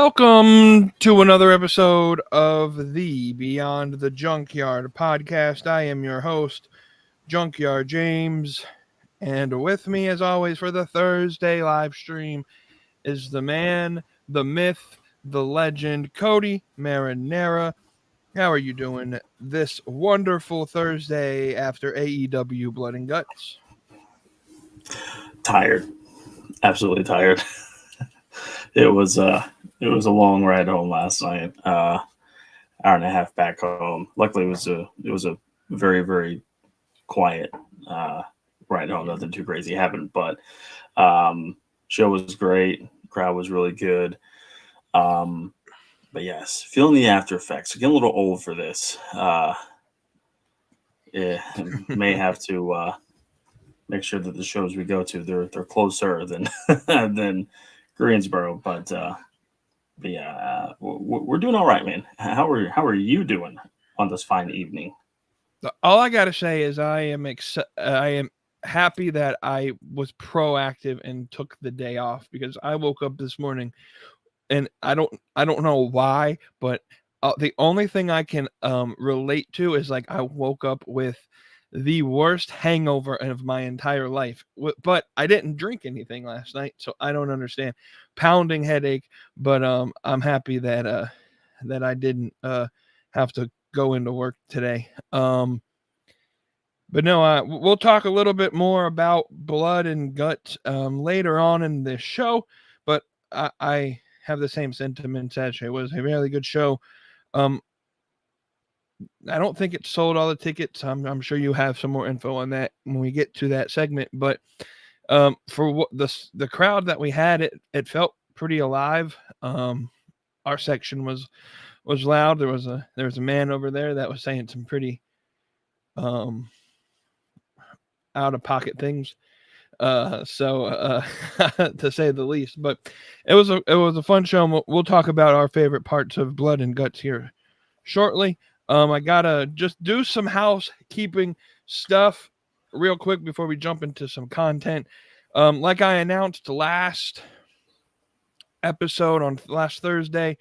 Welcome to another episode of the Beyond the Junkyard podcast. I am your host, Junkyard James, and with me, as always, for the Thursday live stream is the man, the myth, the legend, Cody Marinara. How are you doing this wonderful Thursday after AEW Blood and Guts? Tired, absolutely tired. It was a long ride home last night. Hour and a half back home. Luckily, it was a very, very quiet ride home. Nothing too crazy happened, but show was great. Crowd was really good. But yes, feeling the after effects. Getting a little old for this. May have to make sure that the shows we go to they're closer than than Greensboro, but yeah, we're doing all right, man. How are you doing on this fine evening? All I gotta say is I am happy that I was proactive and took the day off, because I woke up this morning and I don't know why, but the only thing I can relate to is like I woke up with the worst hangover of my entire life. But I didn't drink anything last night, so I don't understand. Pounding headache, but I'm happy that that I didn't have to go into work today. But no, we'll talk a little bit more about Blood and Guts later on in this show. But I have the same sentiments as it was a really good show. I don't think it sold all the tickets. I'm sure you have some more info on that when we get to that segment. But for what the crowd that we had, it felt pretty alive. Our section was loud. There was a man over there that was saying some pretty out of pocket things. To say the least. But it was a fun show. And we'll talk about our favorite parts of Blood and Guts here shortly. I gotta just do some housekeeping stuff real quick before we jump into some content. Like I announced last episode on last Thursday,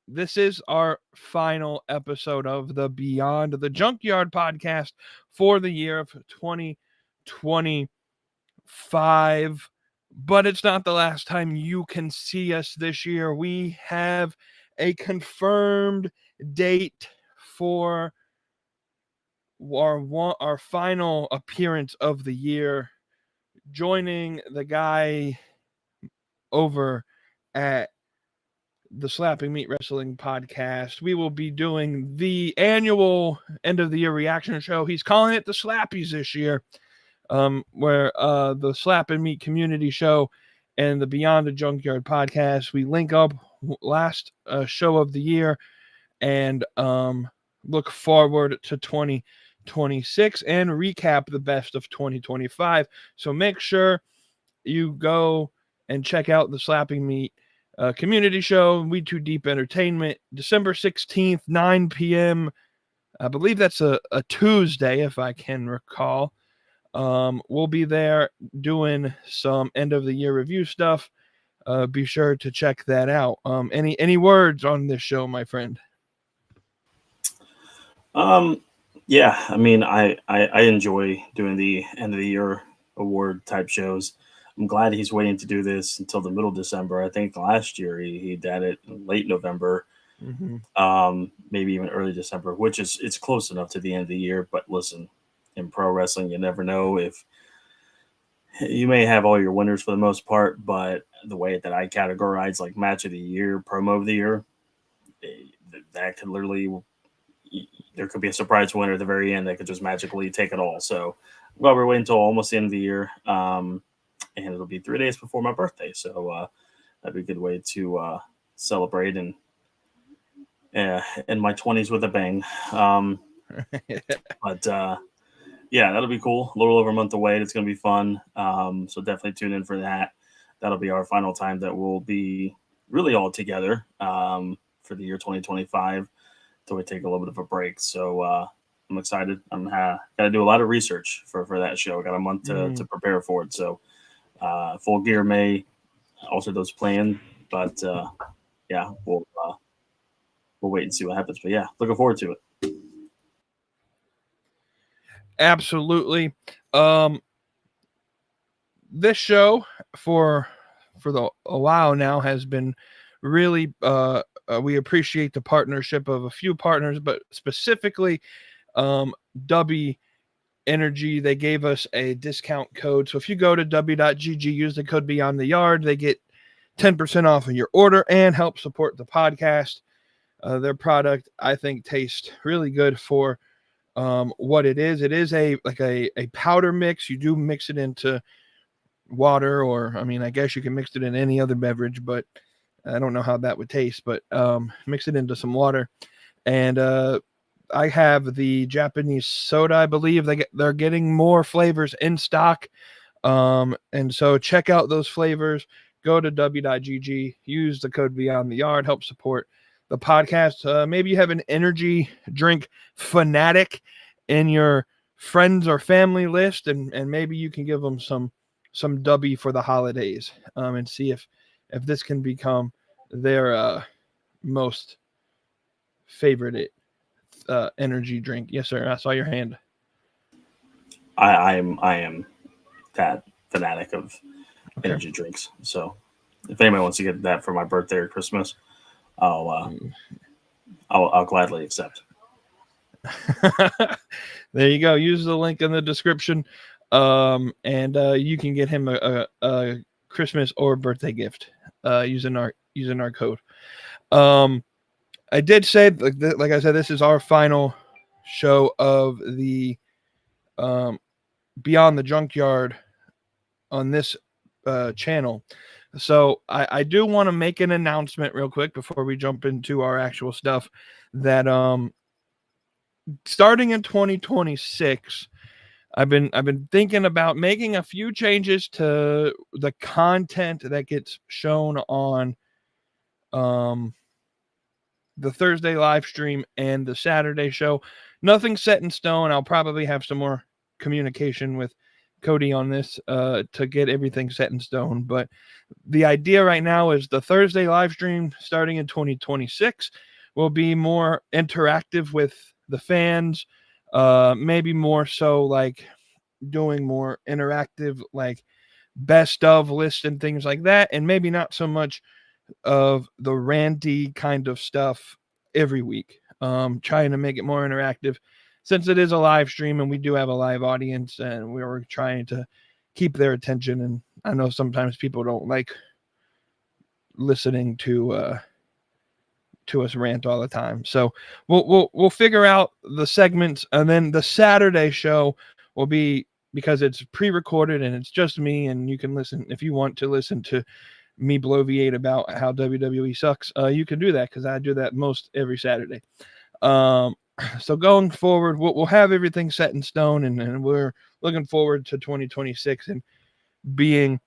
this is our final episode of the Beyond the Junkyard podcast for the year of 2025. But it's not the last time you can see us this year. We have a confirmed date for our final appearance of the year, joining the guy over at the Slapping Meat Wrestling podcast. We will be doing the annual end of the year reaction show. He's calling it the Slappies this year, where the Slapping Meat community show and the Beyond the Junkyard podcast, we link up last show of the year and look forward to 2026 and recap the best of 2025. So make sure you go and check out the Slapping Meat community show, We Too Deep Entertainment, December 16th, 9 p.m. I believe that's a Tuesday, if I can recall. We'll be there doing some end of the year review stuff. Be sure to check that out. Any words on this show, my friend? Yeah, I mean, I enjoy doing the end of the year award type shows. I'm glad he's waiting to do this until the middle of December. I think last year he did it in late November, maybe even early December, which it's close enough to the end of the year. But listen, in pro wrestling, you never know. If you may have all your winners for the most part, but the way that I categorize like match of the year, promo of the year, that could literally, there could be a surprise winner at the very end that could just magically take it all. So well, we're waiting until almost the end of the year. And it'll be 3 days before my birthday. So that'd be a good way to celebrate and in my 20s with a bang. But yeah, that'll be cool. A little over a month away. It's going to be fun. So definitely tune in for that. That'll be our final time that we'll be really all together for the year 2025 until we take a little bit of a break. So I'm excited. I'm got to do a lot of research for that show. I got a month to prepare for it. So full gear may alter those plans, but yeah, we'll wait and see what happens. But yeah, looking forward to it. Absolutely. This show for a while now has been really we appreciate the partnership of a few partners, but specifically W Energy. They gave us a discount code. So if you go to w.gg, use the code Beyond the Yard, they get 10% off of your order and help support the podcast. Their product, I think, tastes really good for what it is. It is a powder mix. You do mix it into water, or I mean, I guess you can mix it in any other beverage, but I don't know how that would taste. But mix it into some water, and I have the Japanese soda. I believe they're getting more flavors in stock, and so check out those flavors. Go to w.gg, use the code Beyond the Yard, help support the podcast. Maybe you have an energy drink fanatic in your friends or family list, and maybe you can give them some W for the holidays, and see if this can become their most favorite energy drink. Yes, sir. I saw your hand. I am that fanatic of Okay. energy drinks. So if anybody wants to get that for my birthday or Christmas, I'll gladly accept. There you go. Use the link in the description, and you can get him a Christmas or birthday gift using our code. I did say, like I said, this is our final show of the Beyond the Junkyard on this channel. So I do want to make an announcement real quick before we jump into our actual stuff, that starting in 2026, I've been thinking about making a few changes to the content that gets shown on the Thursday live stream and the Saturday show. Nothing set in stone. I'll probably have some more communication with Cody on this to get everything set in stone. But the idea right now is the Thursday live stream starting in 2026 will be more interactive with the fans. Maybe more so like doing more interactive, like best of lists and things like that. And maybe not so much of the ranty kind of stuff every week. Trying to make it more interactive since it is a live stream and we do have a live audience, and we were trying to keep their attention. And I know sometimes people don't like listening to us rant all the time. So we'll figure out the segments, and then the Saturday show will be, because it's pre-recorded and it's just me, and you can listen if you want to listen to me bloviate about how WWE sucks. You can do that because I do that most every Saturday. So going forward, we'll have everything set in stone, and we're looking forward to 2026 and being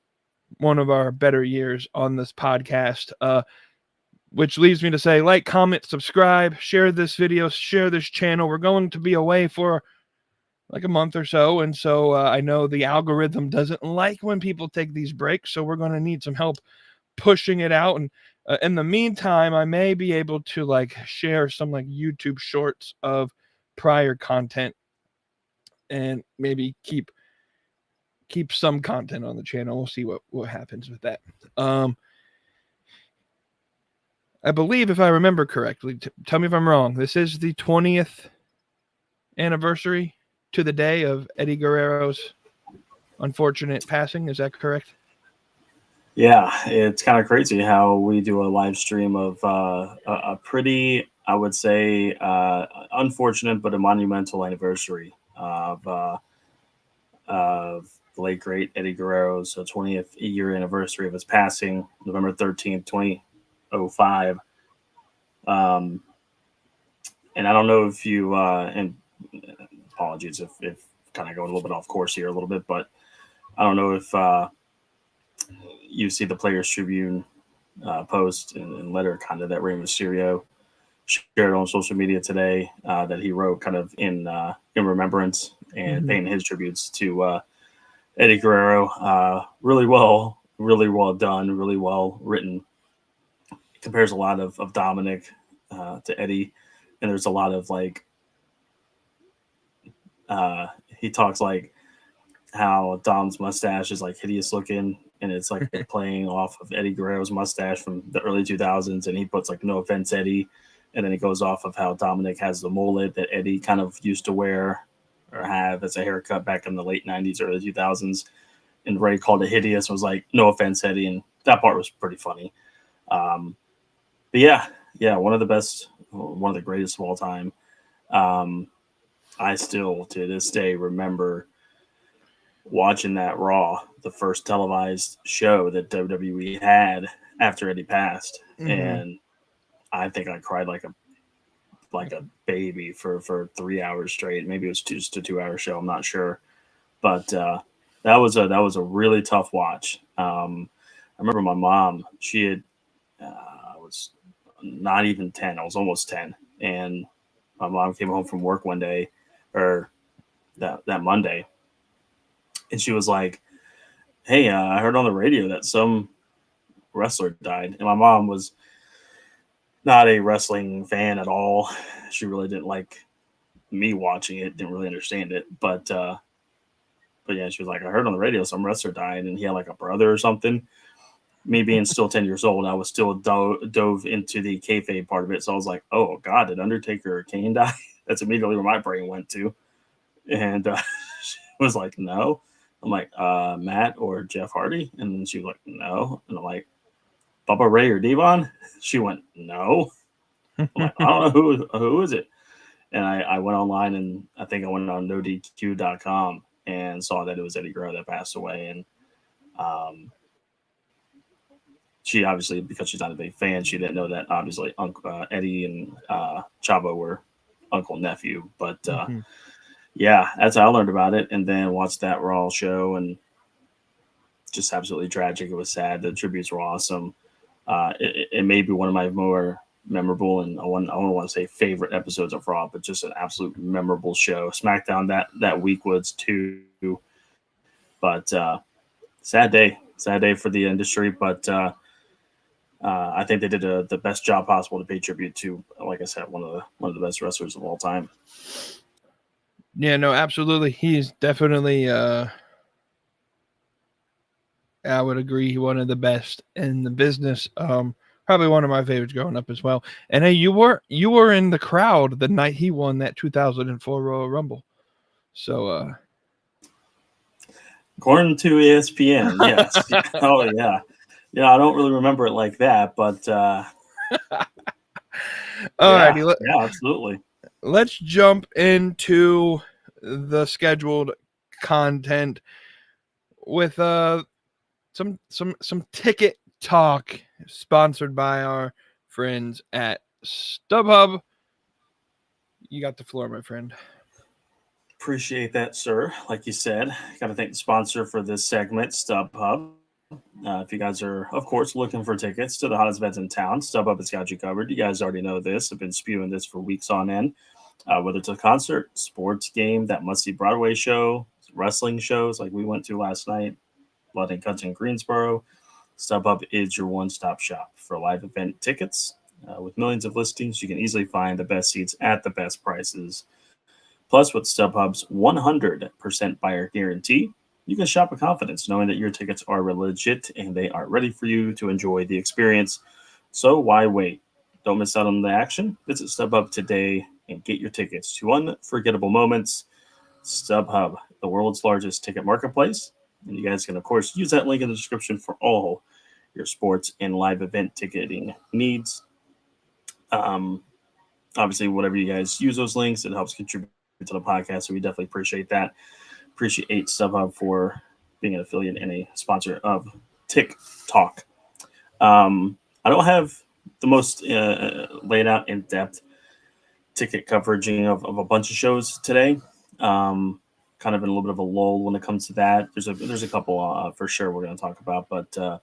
one of our better years on this podcast. Which leads me to say, like, comment, subscribe, share this video, share this channel. We're going to be away for like a month or so, and so I know the algorithm doesn't like when people take these breaks, so we're going to need some help pushing it out. And in the meantime, I may be able to like share some like YouTube shorts of prior content, and maybe keep some content on the channel. We'll see what happens with that. I believe, if I remember correctly, tell me if I'm wrong, this is the 20th anniversary to the day of Eddie Guerrero's unfortunate passing. Is that correct? Yeah, it's kind of crazy how we do a live stream of a pretty, I would say, unfortunate but a monumental anniversary of the late great Eddie Guerrero's 20th year anniversary of his passing, November 13th, 2005. And I don't know if you, and apologies if kind of going a little bit off course here a little bit, but I don't know if you see the Players Tribune post and letter kind of that Rey Mysterio shared on social media today that he wrote kind of in remembrance and paying his tributes to Eddie Guerrero. Really well done, really well written. compares a lot of Dominic to Eddie, and there's a lot of like he talks like how Dom's mustache is like hideous looking, and it's like playing off of Eddie Guerrero's mustache from the early 2000s, and he puts like "No offense, Eddie," and then he goes off of how Dominic has the mullet that Eddie kind of used to wear or have as a haircut back in the late 90s, early 2000s, and Ray called it hideous and was like, "No offense, Eddie," and that part was pretty funny. Um, but yeah, one of the best, one of the greatest of all time. Um, I still to this day remember watching that Raw, the first televised show that WWE had after Eddie passed, and I think I cried like a baby for 3 hours straight. Maybe it was just a 2 hour show. I'm not sure, but that was a really tough watch. I remember my mom. She had was not even 10. I was almost 10, and my mom came home from work one day, or that Monday, and she was like, "Hey, I heard on the radio that some wrestler died." And my mom was not a wrestling fan at all. She really didn't like me watching it, didn't really understand it. But yeah, she was like, "I heard on the radio some wrestler died, and he had like a brother or something." Me being still 10 years old, I was still dove into the kayfabe part of it. So I was like, "Oh God, did Undertaker or Kane die?" That's immediately where my brain went to. And she was like, "No." I'm like, "Matt or Jeff Hardy?" And then she was like, "No." And I'm like, "Bubba Ray or Devon?" She went, "No." I'm like, "I don't know who is it." And I went online, and I think I went on nodq.com and saw that it was Eddie Guerrero that passed away. And she obviously, because she's not a big fan, she didn't know that obviously Eddie and Chavo were uncle and nephew. But yeah, that's how I learned about it, and then watched that Raw show, and just absolutely tragic. It was sad. The tributes were awesome. It may be one of my more memorable, and I don't want to say favorite episodes of Raw, but just an absolute memorable show. SmackDown that week was too, but sad day for the industry. But I think they did the best job possible to pay tribute to, like I said, one of the best wrestlers of all time. Yeah, no, absolutely. He's definitely I would agree, one of the best in the business. Probably one of my favorites growing up as well. And hey, you were in the crowd the night he won that 2004 Royal Rumble. So According to ESPN, yes. Oh yeah. Yeah, I don't really remember it like that, but alrighty, yeah, absolutely. let's jump into the scheduled content with some ticket talk sponsored by our friends at StubHub. You got the floor, my friend. Appreciate that, sir. Like you said, got to thank the sponsor for this segment, StubHub. If you guys are, of course, looking for tickets to the hottest events in town, StubHub has got you covered. You guys already know this. I've been spewing this for weeks on end. Whether it's a concert, sports game, that must-see Broadway show, wrestling shows like we went to last night, Blood and Gutted in Greensboro, StubHub is your one-stop shop for live event tickets. With millions of listings, you can easily find the best seats at the best prices. Plus, with StubHub's 100% buyer guarantee, you can shop with confidence knowing that your tickets are legit and they are ready for you to enjoy the experience. So why wait? Don't miss out on the action. Visit StubHub today and get your tickets to unforgettable moments. StubHub, the world's largest ticket marketplace. And you guys can, of course, use that link in the description for all your sports and live event ticketing needs. Um, Obviously, whatever you guys use those links, it helps contribute to the podcast. So we definitely appreciate that. Appreciate StubHub for being an affiliate and a sponsor of TikTalk. I don't have the most laid out in depth ticket coveraging of a bunch of shows today. Kind of in a little bit of a lull when it comes to that. There's a couple for sure we're going to talk about, but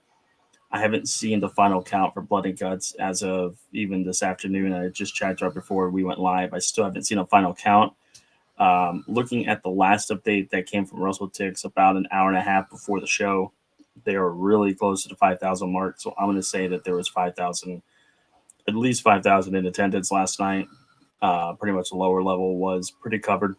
I haven't seen the final count for Blood and Guts as of even this afternoon. I just checked right before we went live. I still haven't seen a final count. Looking at the last update that came from Russell Tix about an hour and a half before the show, they are really close to the 5,000 mark. So I'm going to say that there was 5,000 at least 5,000 in attendance last night. Pretty much the lower level was pretty covered.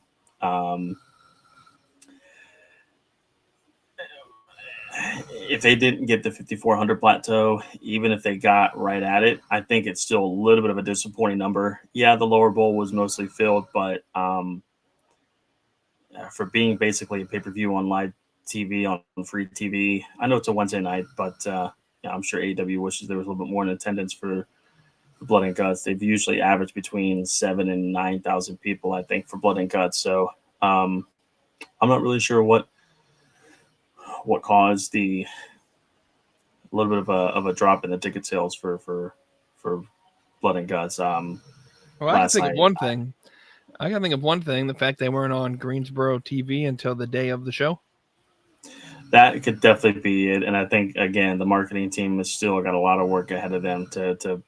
If they didn't get the 5,400 plateau, even if they got right at it, I think it's still a little bit of a disappointing number. Yeah, the lower bowl was mostly filled, but for being basically a pay-per-view on live TV, on free TV, I know it's a Wednesday night, but yeah, I'm sure AEW wishes there was a little bit more in attendance for Blood and Guts. They've usually averaged between 7,000 and 9,000 people, I think, for Blood and Guts. So I'm not really sure what caused the little bit of a drop in the ticket sales for Blood and Guts. Well, I can think of one thing. I can think of one thing: the fact they weren't on Greensboro TV until the day of the show. That could definitely be it. And I think, again, the marketing team has still got a lot of work ahead of them to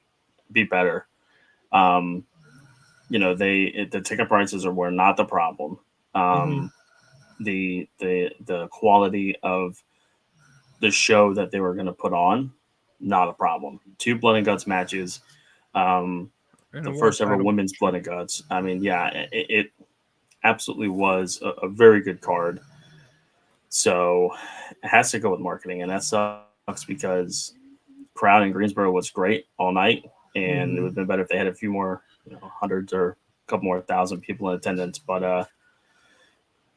be better. The ticket prices were not the problem. The quality of the show that they were going to put on, not a problem. 2 Blood and Guts matches. The first ever women's Blood and Guts. I mean, yeah, it absolutely was a very good card. So it has to go with marketing, and that sucks because crowd in Greensboro was great all night, and it would have been better if they had a few more, hundreds or a couple more thousand people in attendance. But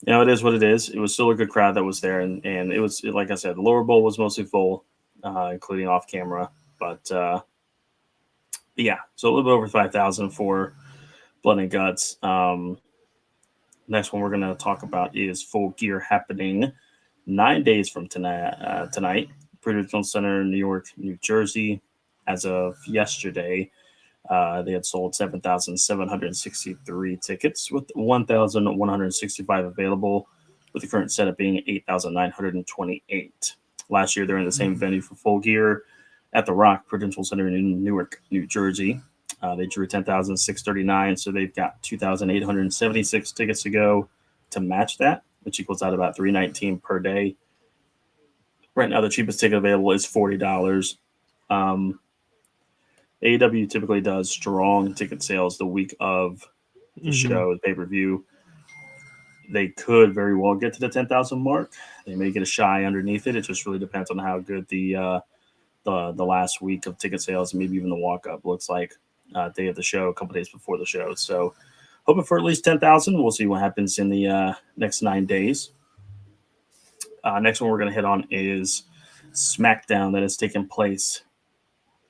it is what it is. It was still a good crowd that was there, and it was, like I said, the lower bowl was mostly full, including off camera. But yeah, so a little bit over 5,000 for Blood and Guts. Next one we're going to talk about is Full Gear, happening 9 days from tonight, Prudential Center, New York, New Jersey. As of yesterday, they had sold 7,763 tickets, with 1,165 available, with the current setup being 8,928. Last year, they're in the same venue for Full Gear at the Rock Prudential Center in Newark, New Jersey. They drew 10,639, so they've got 2,876 tickets to go to match that, which equals out about $319 per day. Right now, the cheapest ticket available is $40. AEW typically does strong ticket sales the week of the show, the pay-per-view. They could very well get to the 10,000 mark. They may get a shy underneath it. It just really depends on how good the last week of ticket sales and maybe even the walk-up looks like day of the show, a couple days before the show. So hoping for at least 10,000. We'll see what happens in the next 9 days. Next one we're going to hit on is SmackDown, that is taking place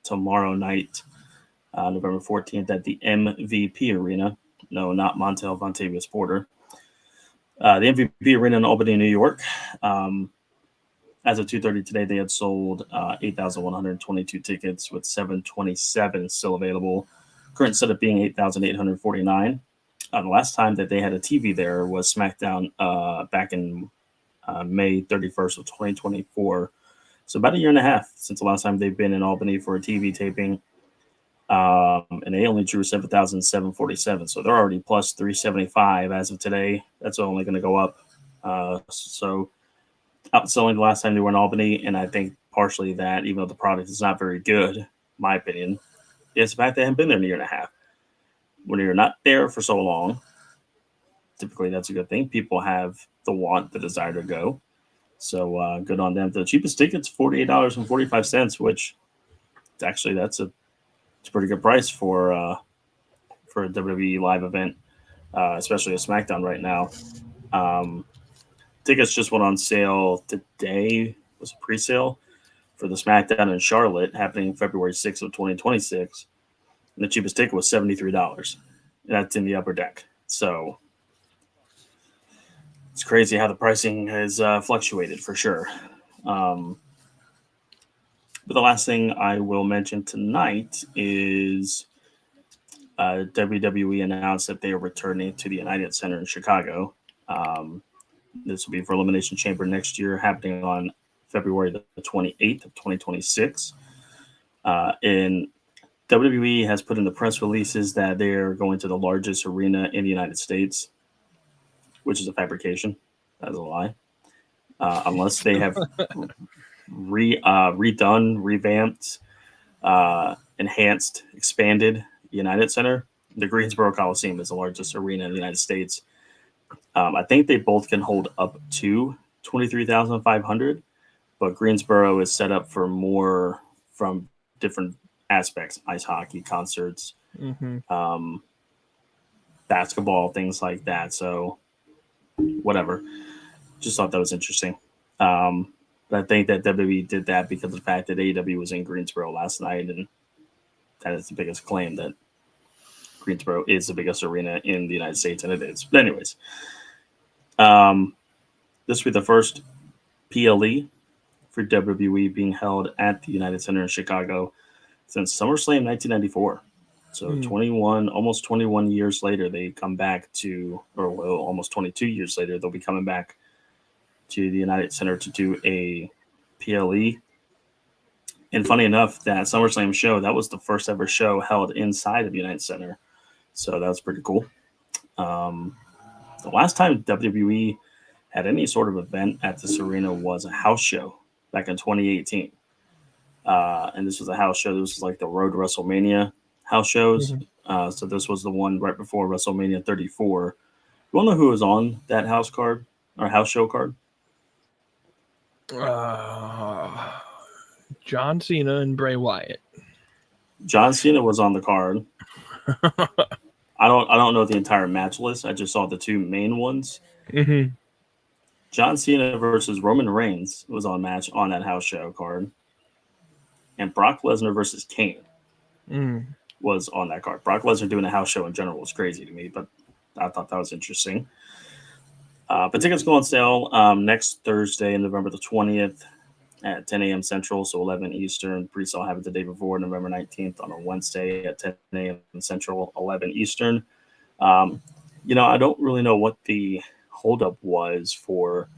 tomorrow night, November 14th, at the MVP Arena. No, not Montel Vontavious Porter. The MVP Arena in Albany, New York. As of 2:30 today, they had sold 8,122 tickets, with 727 still available. Current setup being 8,849. The last time that they had a TV there was SmackDown back in May 31st of 2024. So about a year and a half since the last time they've been in Albany for a TV taping. And they only drew 7,747. So they're already plus 375 as of today. That's only going to go up. So outselling the last time they were in Albany, and I think partially that, even though the product is not very good, in my opinion, is the fact they haven't been there in a year and a half. When you're not there for so long, typically that's a good thing. People have the desire to go. So good on them. The cheapest ticket's $48.45, which actually it's a pretty good price for a WWE live event, especially a SmackDown right now. Tickets just went on sale today. It was a pre-sale for the SmackDown in Charlotte, happening February 6th of 2026. And the cheapest ticket was $73. And that's in the upper deck. So it's crazy how the pricing has fluctuated for sure. But the last thing I will mention tonight is WWE announced that they are returning to the United Center in Chicago. This will be for Elimination Chamber next year, happening on February the 28th of 2026. And WWE has put in the press releases that they're going to the largest arena in the United States, which is a fabrication. That's a lie. Unless they have redone, revamped, enhanced, expanded United Center. The Greensboro Coliseum is the largest arena in the United States. I think they both can hold up to 23,500, but Greensboro is set up for more from different aspects: ice hockey, concerts, um, basketball, things like that. So, whatever. Just thought that was interesting. Um, but I think that WWE did that because of the fact that AEW was in Greensboro last night, and that is the biggest claim that Greensboro is the biggest arena in the United States, and it is. But anyways, this will be the first PLE for WWE being held at the United Center in Chicago since SummerSlam 1994. So 21, almost 21 years later, they come back to, or well, almost 22 years later, they'll be coming back to the United Center to do a PLE. And funny enough, that SummerSlam show, that was the first ever show held inside of the United Center. So that was pretty cool. The last time WWE had any sort of event at this arena was a house show back in 2018. And this was a house show. This was like the Road to WrestleMania house shows. So this was the one right before WrestleMania 34. You want to know who was on that house card or house show card? John Cena and Bray Wyatt. John Cena was on the card. I don't know the entire match list. I just saw the two main ones. John Cena versus Roman Reigns was on match on that house show card, and Brock Lesnar versus Kane was on that card. Brock Lesnar doing a house show in general was crazy to me, but I thought that was interesting. But tickets go on sale next Thursday, November the 20th at 10 a.m. Central, so 11 Eastern. Pre-sale happened the day before, November 19th on a Wednesday at 10 a.m. Central, 11 Eastern. I don't really know what the holdup was for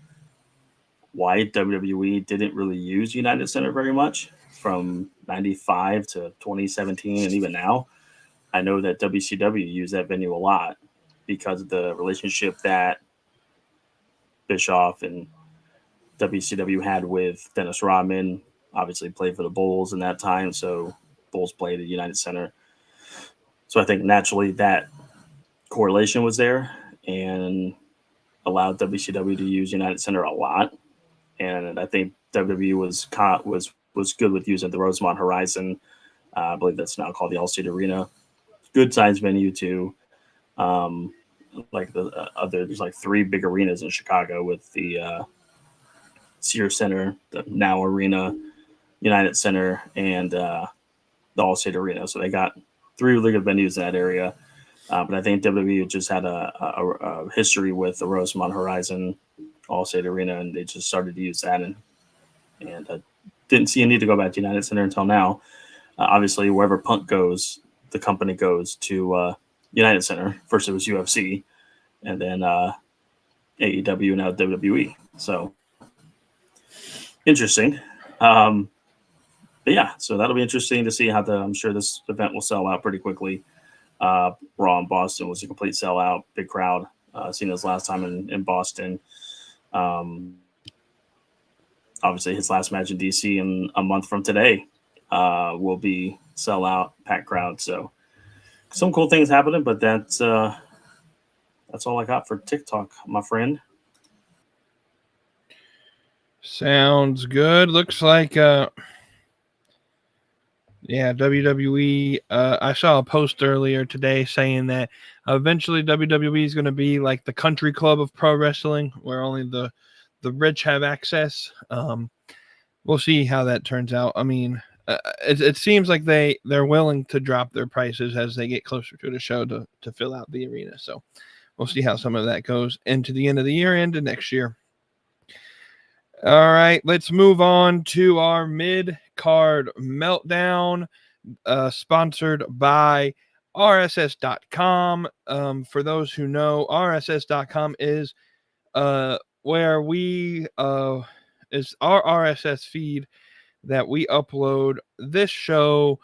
why WWE didn't really use United Center very much from 95 to 2017 and even now. I know that WCW used that venue a lot because of the relationship that Bischoff and WCW had with Dennis Rodman. Obviously played for the Bulls in that time, so Bulls played at United Center. So I think naturally that correlation was there and allowed WCW to use United Center a lot. And I think WWE was good with using the Rosemont Horizon. I believe that's now called the Allstate Arena. Good sized venue too. Like the there's like three big arenas in Chicago with the Sears Center, the Now Arena, United Center, and the Allstate Arena. So they got three really good venues in that area. But I think WWE just had a history with the Rosemont Horizon, Allstate Arena, and they just started to use that, and didn't see a need to go back to United Center until now. Obviously, wherever Punk goes, the company goes to United Center. First it was UFC, and then AEW, now WWE. So interesting. But yeah, so that'll be interesting to see how I'm sure this event will sell out pretty quickly. Raw in Boston was a complete sellout, big crowd. Seen this last time in Boston. Obviously, his last match in DC in a month from today will be sellout, packed crowd. So some cool things happening, but that's all I got for TikTok, my friend. Sounds good. Looks like WWE. I saw a post earlier today saying that eventually WWE is going to be like the country club of pro wrestling, where only the rich have access. We'll see how that turns out. I mean, it seems like they're willing to drop their prices as they get closer to the show to fill out the arena. So we'll see how some of that goes into the end of the year and to next year. All right, let's move on to our mid-card meltdown, sponsored by RSS.com. For those who know, RSS.com is where we is our RSS feed that we upload this show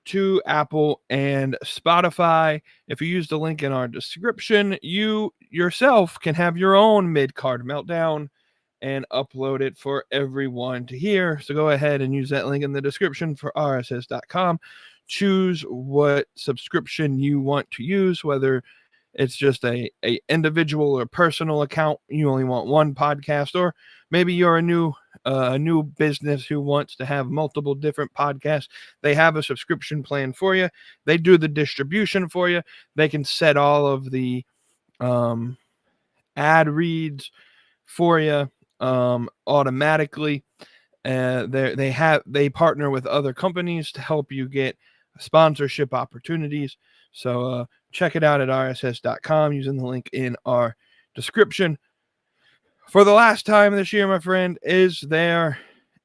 to Apple and Spotify. If you use the link in our description, you yourself can have your own mid-card meltdown and upload it for everyone to hear. So go ahead and use that link in the description for rss.com. Choose what subscription you want to use, whether it's just a individual or personal account, you only want one podcast, or maybe you're a new business who wants to have multiple different podcasts. They have a subscription plan for you. They do the distribution for you. They can set all of the ad reads for you automatically. They partner with other companies to help you get sponsorship opportunities. So check it out at rss.com using the link in our description. For the last time this year, my friend, is there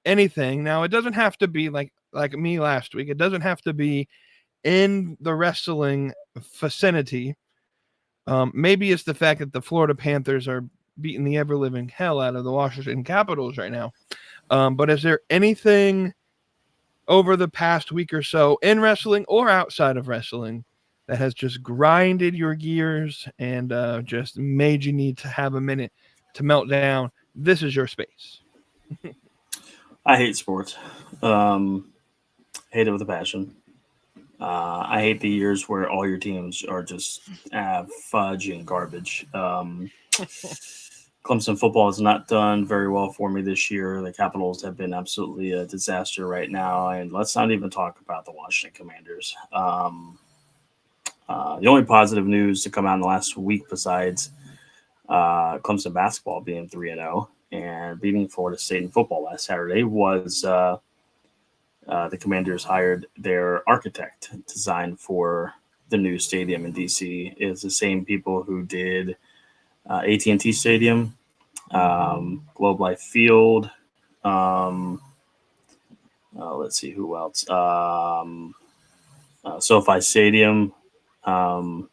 anything? Now, it doesn't have to be like me last week. It doesn't have to be in the wrestling vicinity. Maybe it's the fact that the Florida Panthers are beating the ever-living hell out of the Washington Capitals right now. But is there anything over the past week or so in wrestling or outside of wrestling that has just grinded your gears and just made you need to have a minute to melt down? This is your space. I hate sports. Hate it with a passion. I hate the years where all your teams are just fudge and garbage. Clemson football has not done very well for me this year. The Capitals have been absolutely a disaster right now. And let's not even talk about the Washington Commanders. The only positive news to come out in the last week, besides Clemson basketball being 3-0 and beating Florida State in football last Saturday, was the Commanders hired their architect to design for the new stadium in D.C. It's the same people who did AT&T Stadium, Globe Life Field. Let's see who else. SoFi Stadium. So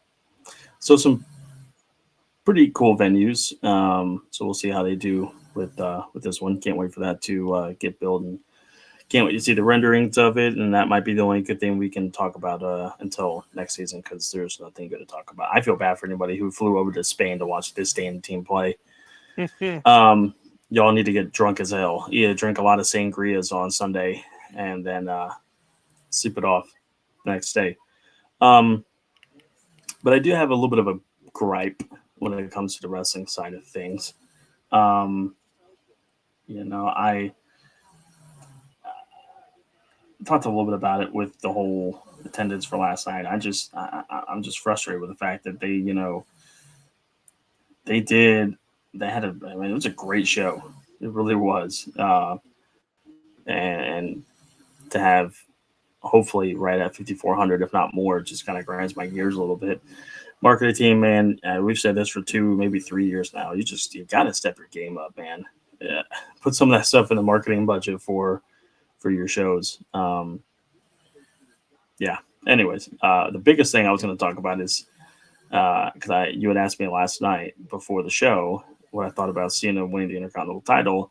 some pretty cool venues. So we'll see how they do with this one. Can't wait for that to get built, and can't wait to see the renderings of it. And that might be the only good thing we can talk about until next season, because there's nothing good to talk about. I feel bad for anybody who flew over to Spain to watch this Spain team play. Y'all need to get drunk as hell. Yeah, drink a lot of sangrias on Sunday and then sleep it off the next day. But I do have a little bit of a gripe when it comes to the wrestling side of things. I talked a little bit about it with the whole attendance for last night. I'm just frustrated with the fact that they had it was a great show. It really was. And to have hopefully right at 5,400, if not more, just kind of grinds my gears a little bit. Marketing team, man, we've said this for 2, maybe 3 years now. You got to step your game up, man. Yeah. Put some of that stuff in the marketing budget for your shows. Anyways, the biggest thing I was going to talk about is because you had asked me last night before the show what I thought about Cena winning the Intercontinental title,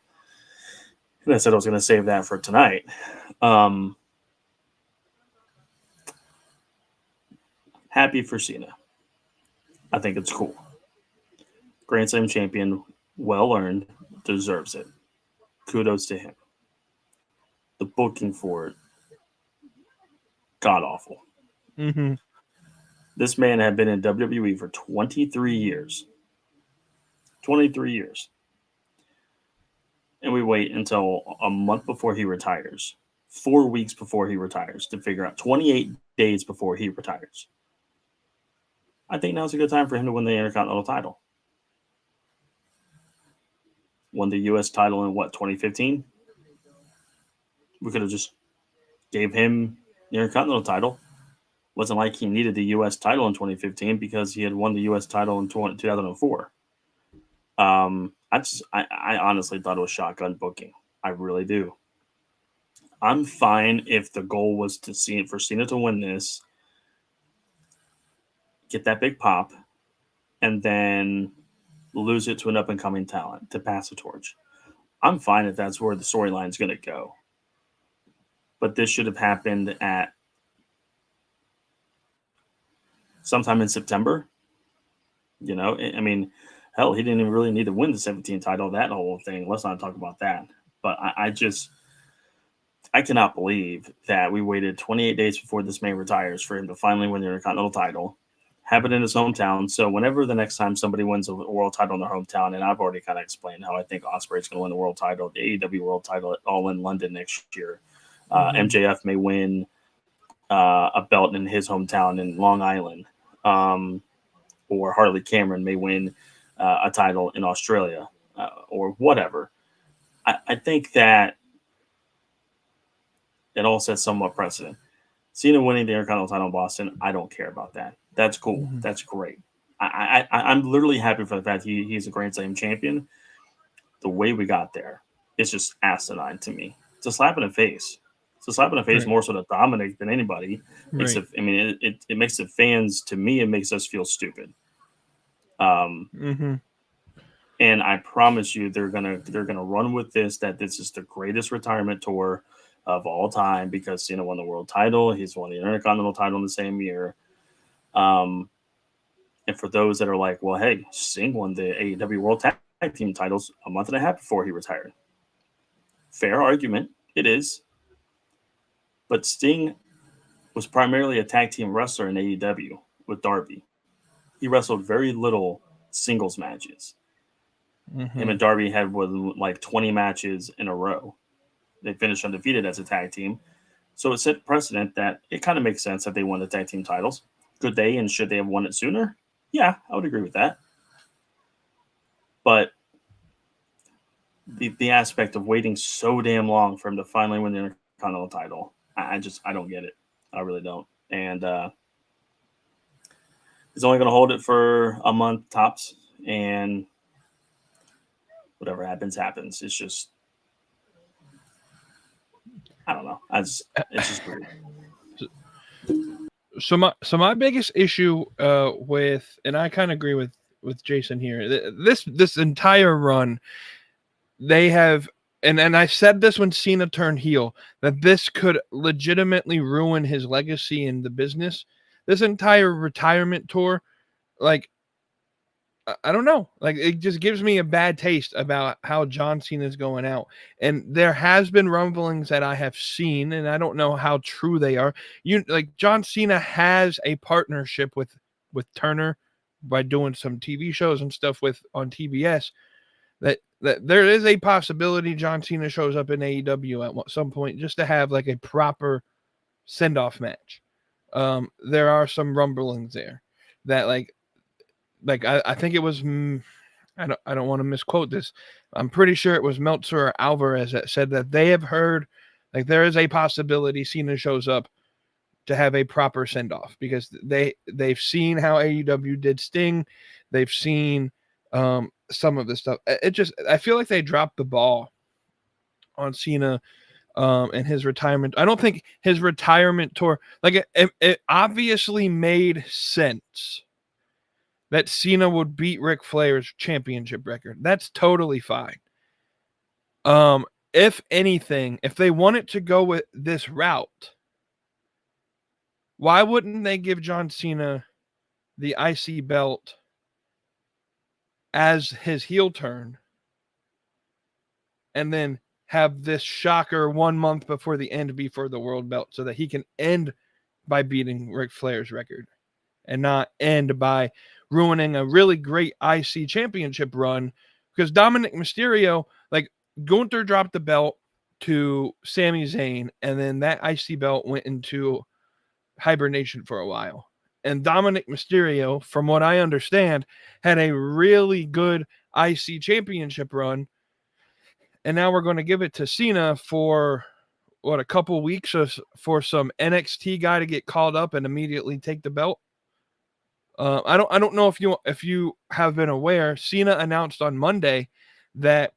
and I said I was going to save that for tonight. Happy for Cena. I think it's cool. Grand Slam champion, well earned, deserves it. Kudos to him. The booking for it, god awful. Mm-hmm. This man had been in WWE for 23 years. 23 years. And we wait until a month before he retires, 4 weeks before he retires, to figure out 28 days before he retires. I think now's a good time for him to win the Intercontinental title. Won the U.S. title in 2015? We could have just gave him the Intercontinental title. Wasn't like he needed the U.S. title in 2015 because he had won the U.S. title in 2004. I honestly thought it was shotgun booking. I really do. I'm fine if the goal was for Cena to win this, get that big pop, and then lose it to an up-and-coming talent to pass the torch. I'm fine if that's where the storyline is going to go. But this should have happened at sometime in September. Hell, he didn't even really need to win the 17 title, that whole thing. Let's not talk about that. But I cannot believe that we waited 28 days before this man retires for him to finally win the Intercontinental title, have it in his hometown. So whenever the next time somebody wins a world title in their hometown, and I've already kind of explained how I think Ospreay's going to win the world title, the AEW world title, all in London next year. MJF may win a belt in his hometown in Long Island, or Harley Cameron may win a title in Australia, or whatever. I think that it all sets somewhat precedent. Cena winning the Intercontinental title in Boston, I don't care about that. That's cool. That's great. I'm literally happy for the fact he's a Grand Slam champion. The way we got there is just asinine to me. It's a slap in the face. It's a slap in the face more so to Dominic than anybody. It makes the fans, to me, it makes us feel stupid. And I promise you, they're gonna run with this. That this is the greatest retirement tour of all time because Cena won the world title. He's won the Intercontinental title in the same year. And for those that are like, well, hey, Sting won the AEW World Tag Team titles a month and a half before he retired. Fair argument, it is. But Sting was primarily a tag team wrestler in AEW with Darby. He wrestled very little singles matches. Him and Darby had like 20 matches in a row. They finished undefeated as a tag team. So it set precedent that it kind of makes sense that they won the tag team titles. Could they and should they have won it sooner? Yeah, I would agree with that. But the aspect of waiting so damn long for him to finally win the Intercontinental title, I don't get it. I really don't. And he's only going to hold it for a month tops, and whatever happens, happens. It's just, I don't know. It's just weird. So my biggest issue with, and I kind of agree with Jason here, this entire run, they have, and I said this when Cena turned heel, that this could legitimately ruin his legacy in the business. This entire retirement tour, like, I don't know. Like, it just gives me a bad taste about how John Cena is going out. And there has been rumblings that I have seen, and I don't know how true they are. John Cena has a partnership with Turner by doing some TV shows and stuff on TBS. That there is a possibility John Cena shows up in AEW at some point just to have like a proper send-off match. There are some rumblings there that I think it was, I don't want to misquote this. I'm pretty sure it was Meltzer or Alvarez that said that they have heard, like, there is a possibility Cena shows up to have a proper send-off because they've seen how AEW did Sting. They've seen some of this stuff. I feel like they dropped the ball on Cena and his retirement. I don't think his retirement tour, like, it obviously made sense that Cena would beat Ric Flair's championship record. That's totally fine. If anything, if they wanted to go with this route, why wouldn't they give John Cena the IC belt as his heel turn and then have this shocker 1 month before the end be for the world belt so that he can end by beating Ric Flair's record and not end by ruining a really great IC championship run? Because Dominic Mysterio, like, Gunther dropped the belt to Sami Zayn, and then that IC belt went into hibernation for a while. And Dominic Mysterio, from what I understand, had a really good IC championship run. And now we're going to give it to Cena for, a couple weeks for some NXT guy to get called up and immediately take the belt. I don't know if you have been aware. Cena announced on Monday that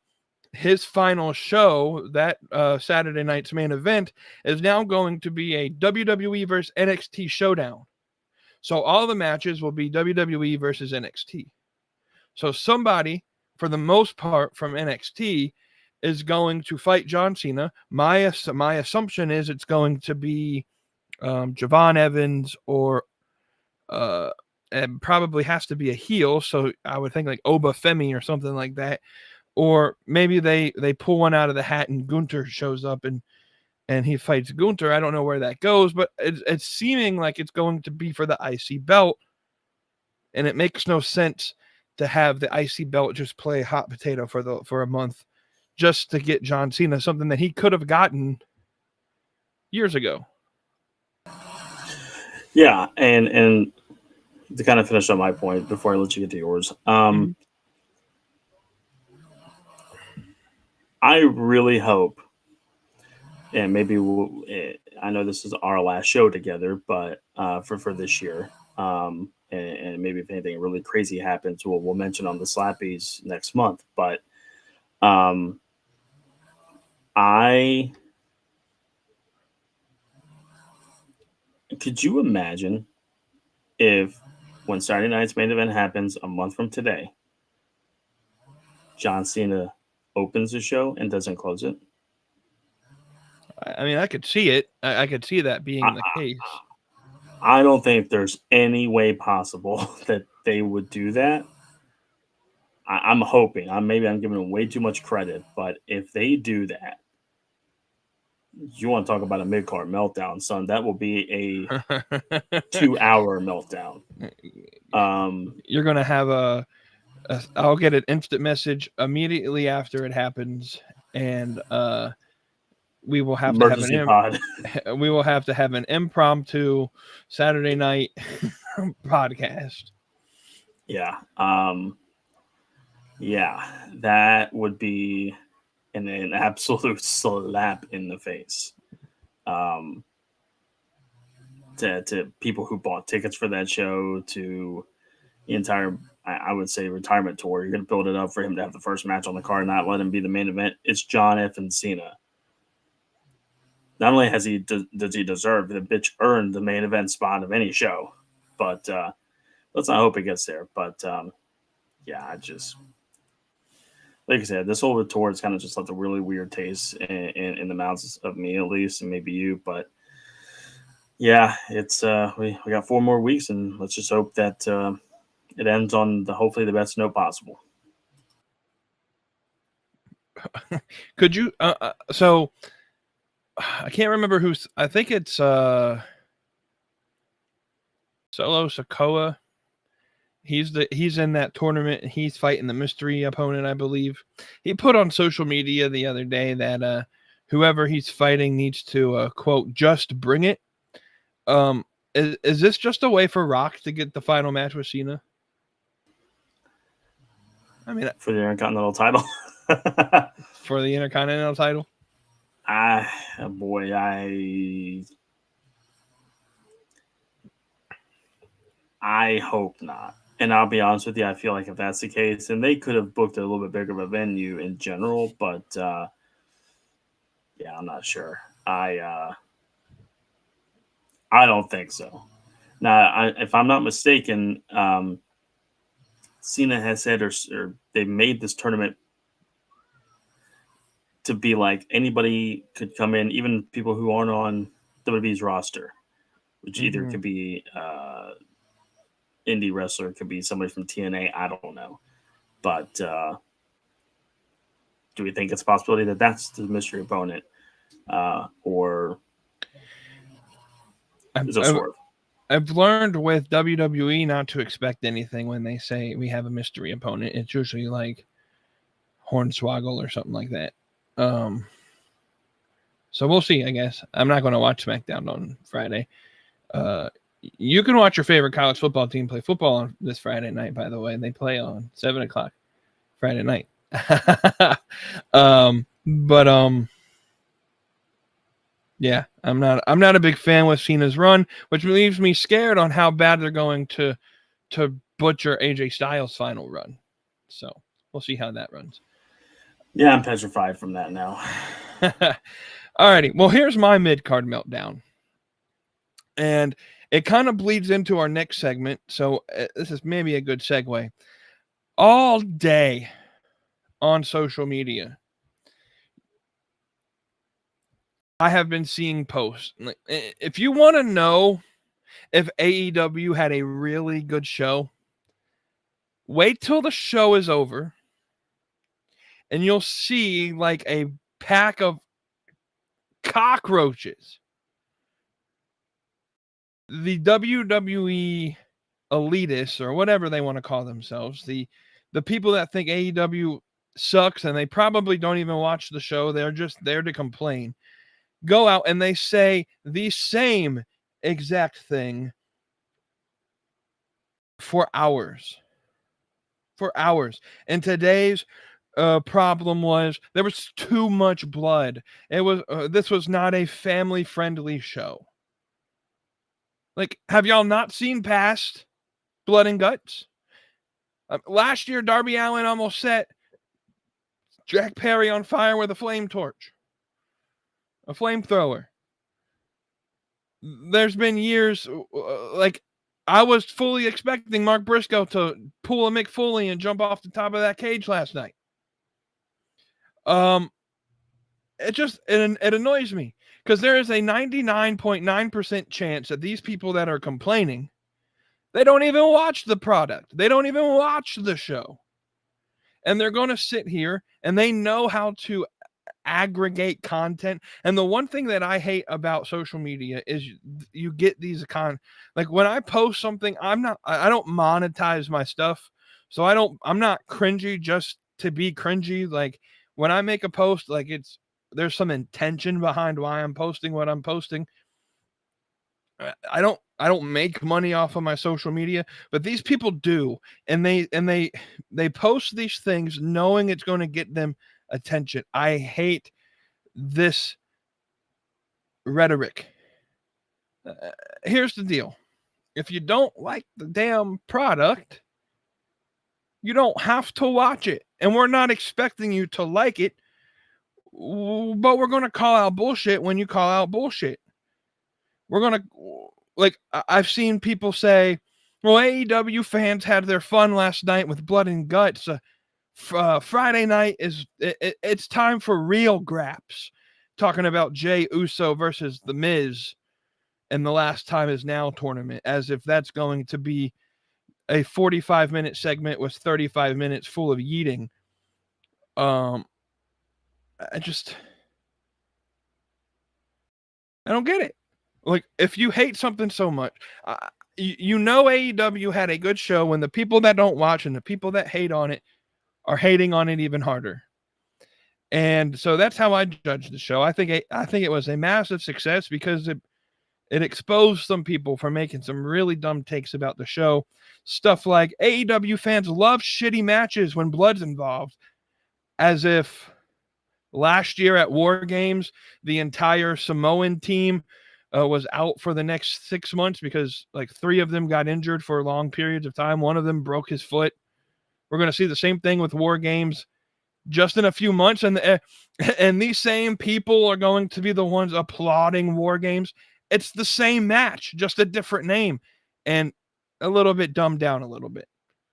his final show, that Saturday night's main event, is now going to be a WWE versus NXT showdown. So all the matches will be WWE versus NXT. So somebody, for the most part, from NXT is going to fight John Cena. My assumption is it's going to be Javon Evans or probably has to be a heel. So I would think like Oba Femi or something like that. Or maybe they pull one out of the hat and Gunter shows up and he fights Gunter. I don't know where that goes, but it's seeming like it's going to be for the IC belt. And it makes no sense to have the IC belt just play hot potato for a month just to get John Cena, something that he could have gotten years ago. Yeah, and to kind of finish up my point before I let you get to yours, I really hope, and maybe I know this is our last show together, but for this year, and maybe if anything really crazy happens, we'll mention on the Slappies next month. But I could you imagine if when Saturday night's main event happens a month from today, John Cena opens the show and doesn't close it? I mean, I could see it. I could see that being the case. I don't think there's any way possible that they would do that. I'm hoping. Maybe I'm giving them way too much credit, but if they do that, you want to talk about a mid-card meltdown, son? That will be a 2-hour meltdown. You're gonna have I'll get an instant message immediately after it happens, and we will have to have an impromptu Saturday night podcast. Yeah. Yeah, that would be an absolute slap in the face. To people who bought tickets for that show, to the entire, I would say, retirement tour. You're going to build it up for him to have the first match on the card, not let him be the main event. It's John F. and Cena. Not only does he deserve, the bitch earned the main event spot of any show, but let's not hope it gets there. But yeah, I just, like I said, this whole tour has kind of just left a really weird taste in the mouths of me, at least, and maybe you. But yeah, it's we got 4 more weeks, and let's just hope that it ends on hopefully the best note possible. Could you? So I can't remember who's. I think it's Solo Sikoa. He's in that tournament. He's fighting the mystery opponent, I believe. He put on social media the other day that whoever he's fighting needs to quote just bring it. Is this just a way for Rock to get the final match with Cena? I mean, for the Intercontinental title. For the Intercontinental title. Boy, I hope not. And I'll be honest with you, I feel like if that's the case, then they could have booked a little bit bigger of a venue in general. But yeah, I'm not sure. I don't think so. Now, if I'm not mistaken, Cena has said, or they made this tournament to be like anybody could come in, even people who aren't on WWE's roster, which either could be indie wrestler, could be somebody from TNA. I don't know, but do we think it's a possibility that that's the mystery opponent, or is it Swerve? I've learned with WWE not to expect anything when they say we have a mystery opponent. It's usually like Hornswoggle or something like that. So we'll see, I guess. I'm not going to watch SmackDown on Friday. You can watch your favorite college football team play football on this Friday night, by the way. They play on 7 o'clock Friday night. Yeah, I'm not a big fan with Cena's run, which leaves me scared on how bad they're going to butcher AJ Styles' final run. So we'll see how that runs. Yeah, I'm petrified from that now. Alrighty, well, here's my mid-card meltdown. And it kind of bleeds into our next segment, so this is maybe a good segue. All day on social media, I have been seeing posts. If you want to know if AEW had a really good show, wait till the show is over and you'll see like a pack of cockroaches. The WWE elitists, or whatever they want to call themselves, the people that think AEW sucks and they probably don't even watch the show, they're just there to complain, go out and they say the same exact thing for hours. And today's problem was there was too much blood. It was this was not a family friendly show. Like, have y'all not seen past Blood and Guts? Last year, Darby Allin almost set Jack Perry on fire with a flame torch, a flamethrower. There's been years, like, I was fully expecting Mark Briscoe to pull a Mick Foley and jump off the top of that cage last night. It annoys me because there is a 99.9% chance that these people that are complaining, they don't even watch the product. They don't even watch the show. And they're going to sit here and they know how to aggregate content. And the one thing that I hate about social media is you get these like when I post something, I don't monetize my stuff. So I'm not cringy just to be cringy. Like when I make a post, like there's some intention behind why I'm posting what I'm posting. I don't make money off of my social media, but these people do, and they post these things knowing it's going to get them attention. I hate this rhetoric. Here's the deal. If you don't like the damn product, you don't have to watch it, and we're not expecting you to like it, but we're going to call out bullshit when you call out bullshit. We're going to, like, I've seen people say, well, AEW fans had their fun last night with Blood and Guts. Friday night it's time for real graps. Talking about Jey Uso versus The Miz and the Last Time Is Now tournament, as if that's going to be a 45-minute segment with 35 minutes full of yeeting. I don't get it. Like, if you hate something so much, you know AEW had a good show when the people that don't watch and the people that hate on it are hating on it even harder. And so that's how I judge the show. I think it was a massive success because it exposed some people for making some really dumb takes about the show. Stuff like AEW fans love shitty matches when blood's involved, as if last year at War Games, the entire Samoan team was out for the next 6 months because like 3 of them got injured for long periods of time. One of them broke his foot. We're going to see the same thing with War Games just in a few months. And these same people are going to be the ones applauding War Games. It's the same match, just a different name and a little bit dumbed down a little bit.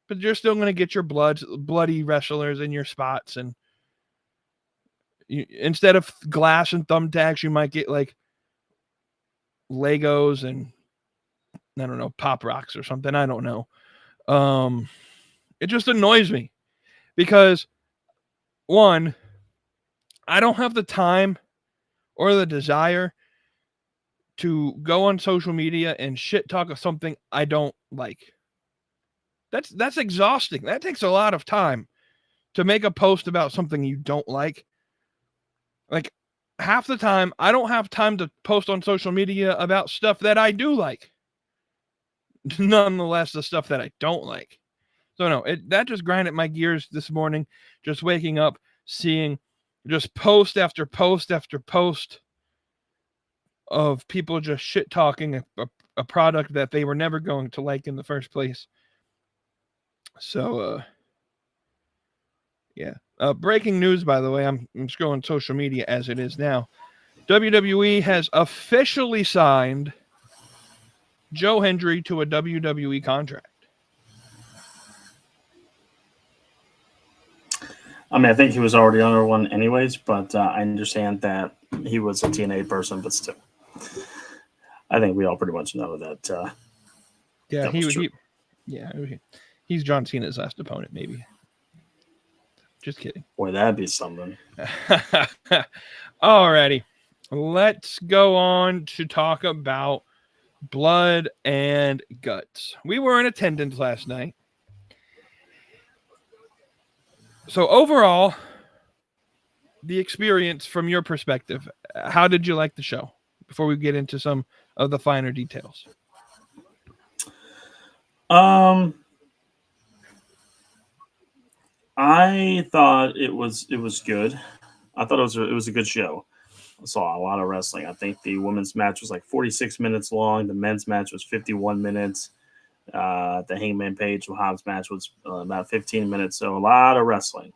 But you're still going to get your bloody wrestlers in your spots. And instead of glass and thumbtacks, you might get like Legos and I don't know, Pop Rocks or something. I don't know. It just annoys me because, one, I don't have the time or the desire to go on social media and shit talk of something I don't like. That's exhausting. That takes a lot of time to make a post about something you don't like. Like, half the time, I don't have time to post on social media about stuff that I do like. Nonetheless, the stuff that I don't like. So no, that just grinded my gears this morning, just waking up, seeing just post after post after post of people just shit talking a product that they were never going to like in the first place. So, yeah. Breaking news, by the way, I'm scrolling social media as it is now. WWE has officially signed Joe Hendry to a WWE contract. I mean, I think he was already under one anyways, but I understand that he was a TNA person, but still. I think we all pretty much know that. Yeah, that was true. he's John Cena's last opponent, maybe. Just kidding. Boy, that'd be something. Alrighty, let's go on to talk about Blood and Guts. We were in attendance last night. So overall, the experience from your perspective, how did you like the show? Before we get into some of the finer details. I thought it was good. I thought it was a good show. I saw a lot of wrestling. I think the women's match was like 46 minutes long. The men's match was 51 minutes. The Hangman Page Hobbs match was about 15 minutes. So a lot of wrestling.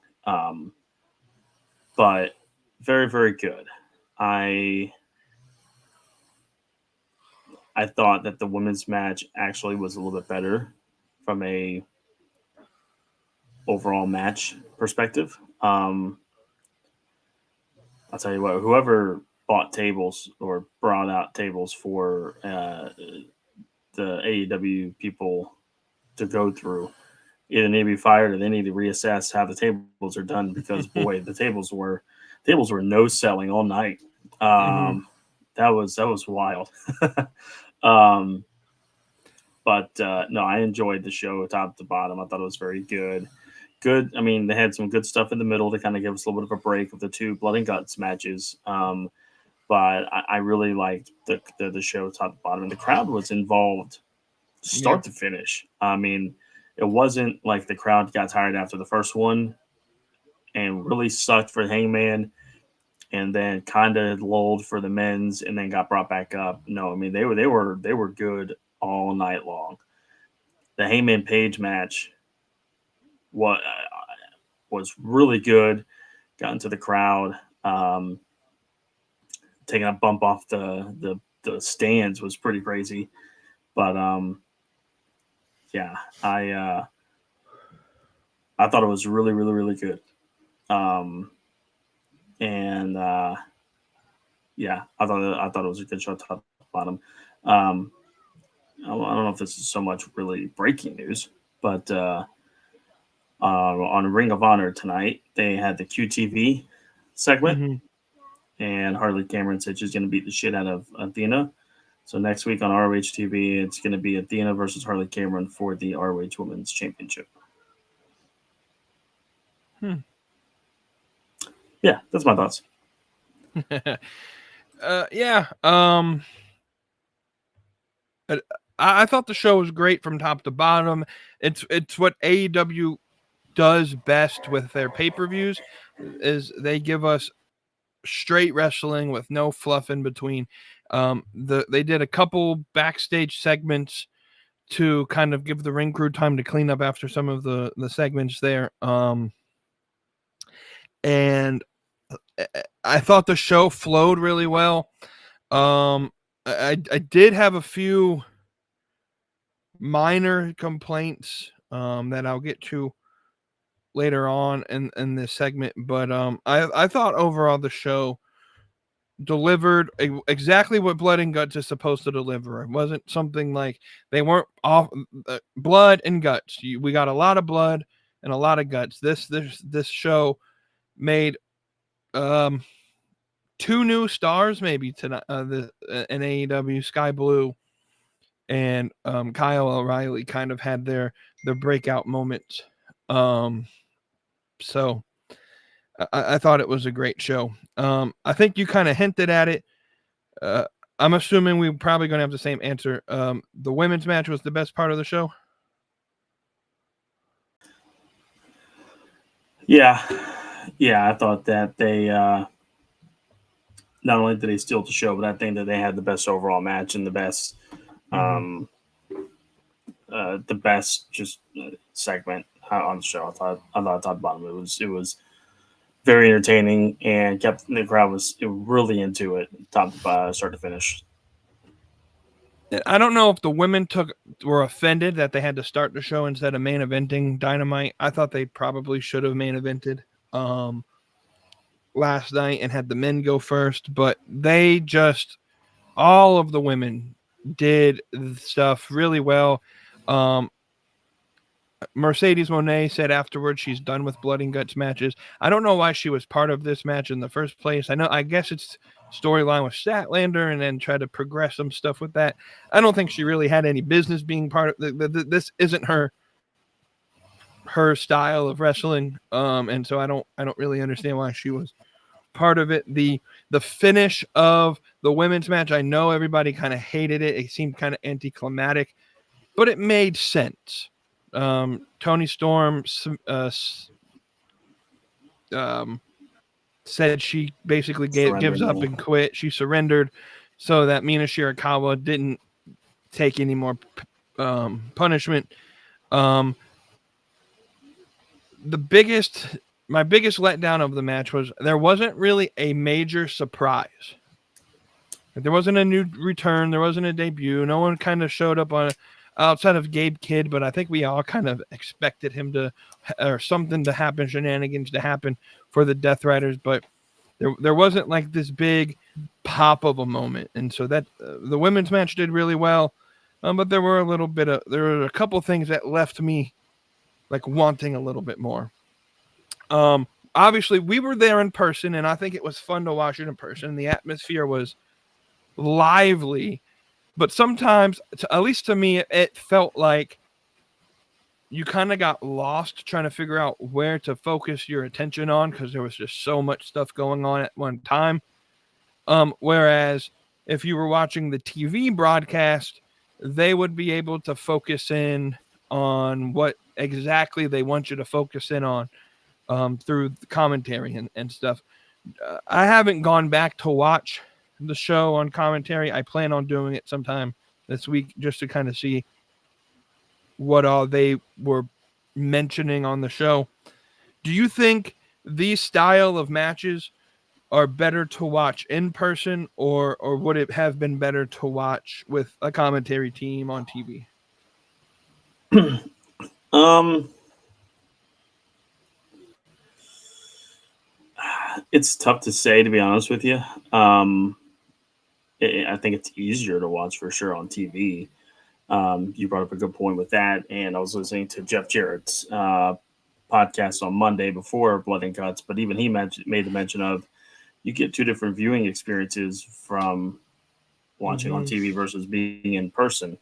But very, very good. I thought that the women's match actually was a little bit better from a overall match perspective. I'll tell you what, whoever bought tables or brought out tables for the AEW people to go through either need to be fired or they need to reassess how the tables are done, because boy, the tables were no selling all night. That was wild. But no, I enjoyed the show top to bottom. I thought it was very good. I mean, they had some good stuff in the middle to kind of give us a little bit of a break of the two Blood and Guts matches. But I really liked the show top to bottom, and the crowd was involved start to finish. I mean, it wasn't like the crowd got tired after the first one and really sucked for Hangman, and then kind of lulled for the men's, and then got brought back up. No, I mean they were good all night long. The Hangman Page match was really good. Got into the crowd. Taking a bump off the stands was pretty crazy, but yeah, I thought it was really, really, really good. And yeah, I thought it was a good show top to bottom. I don't know if this is so much really breaking news, but on Ring of Honor tonight, they had the QTV segment, and Harley Cameron said she's going to beat the shit out of Athena. So next week on ROH TV, it's going to be Athena versus Harley Cameron for the ROH Women's Championship. Yeah, that's my thoughts. Yeah. I thought the show was great from top to bottom. It's what AEW does best with their pay-per-views, is they give us straight wrestling with no fluff in between. They did a couple backstage segments to kind of give the ring crew time to clean up after some of the segments there. And I thought the show flowed really well. I did have a few minor complaints that I'll get to later on in this segment, but I thought overall the show delivered exactly what Blood and Guts is supposed to deliver. It wasn't something like they weren't off blood and guts. We got a lot of blood and a lot of guts. This show made 2 new stars maybe tonight in AEW. Sky Blue and Kyle O'Reilly kind of had their breakout moments. So I thought it was a great show. I think you kind of hinted at it. I'm assuming we're probably going to have the same answer. The women's match was the best part of the show. Yeah, I thought that they not only did they steal the show, but I think that they had the best overall match and the best just segment on the show. I thought top to bottom it was very entertaining and kept the crowd was really into it, top to start to finish. I don't know if the women were offended that they had to start the show instead of main eventing Dynamite. I thought they probably should have main evented last night and had the men go first, but all of the women did stuff really well. Mercedes Moné said afterwards she's done with Blood and Guts matches. I don't know why she was part of this match in the first place. I guess it's storyline with Statlander and then try to progress some stuff with that. I don't think she really had any business being part of this. Isn't her style of wrestling. And so I don't really understand why she was part of it. The finish of the women's match, I know everybody kind of hated it. It seemed kind of anticlimactic, but it made sense. Tony Storm said she basically gives up and quit. She surrendered so that Mina Shirakawa didn't take any more punishment. My biggest letdown of the match was there wasn't really a major surprise. There wasn't a new return. There wasn't a debut. No one kind of showed up outside of Gabe Kidd, but I think we all kind of expected him to, or something to happen, shenanigans to happen for the Death Riders, but there wasn't like this big pop of a moment. And so that the women's match did really well, but there were a couple things that left me like wanting a little bit more. Obviously we were there in person, and I think it was fun to watch it in person. The atmosphere was lively, but sometimes, at least to me, it felt like you kind of got lost trying to figure out where to focus your attention on because there was just so much stuff going on at one time. Whereas if you were watching the TV broadcast, they would be able to focus in on what exactly they want you to focus in on through the commentary and stuff. I haven't gone back to watch the show on commentary. I plan on doing it sometime this week just to kind of see what all they were mentioning on the show. Do you think these style of matches are better to watch in person, or would it have been better to watch with a commentary team on TV? It's tough to say, to be honest with you. I think it's easier to watch for sure on TV. You brought up a good point with that, and I was listening to Jeff Jarrett's podcast on Monday before Blood and Guts, but even he made the mention of you get two different viewing experiences from watching on TV versus being in person.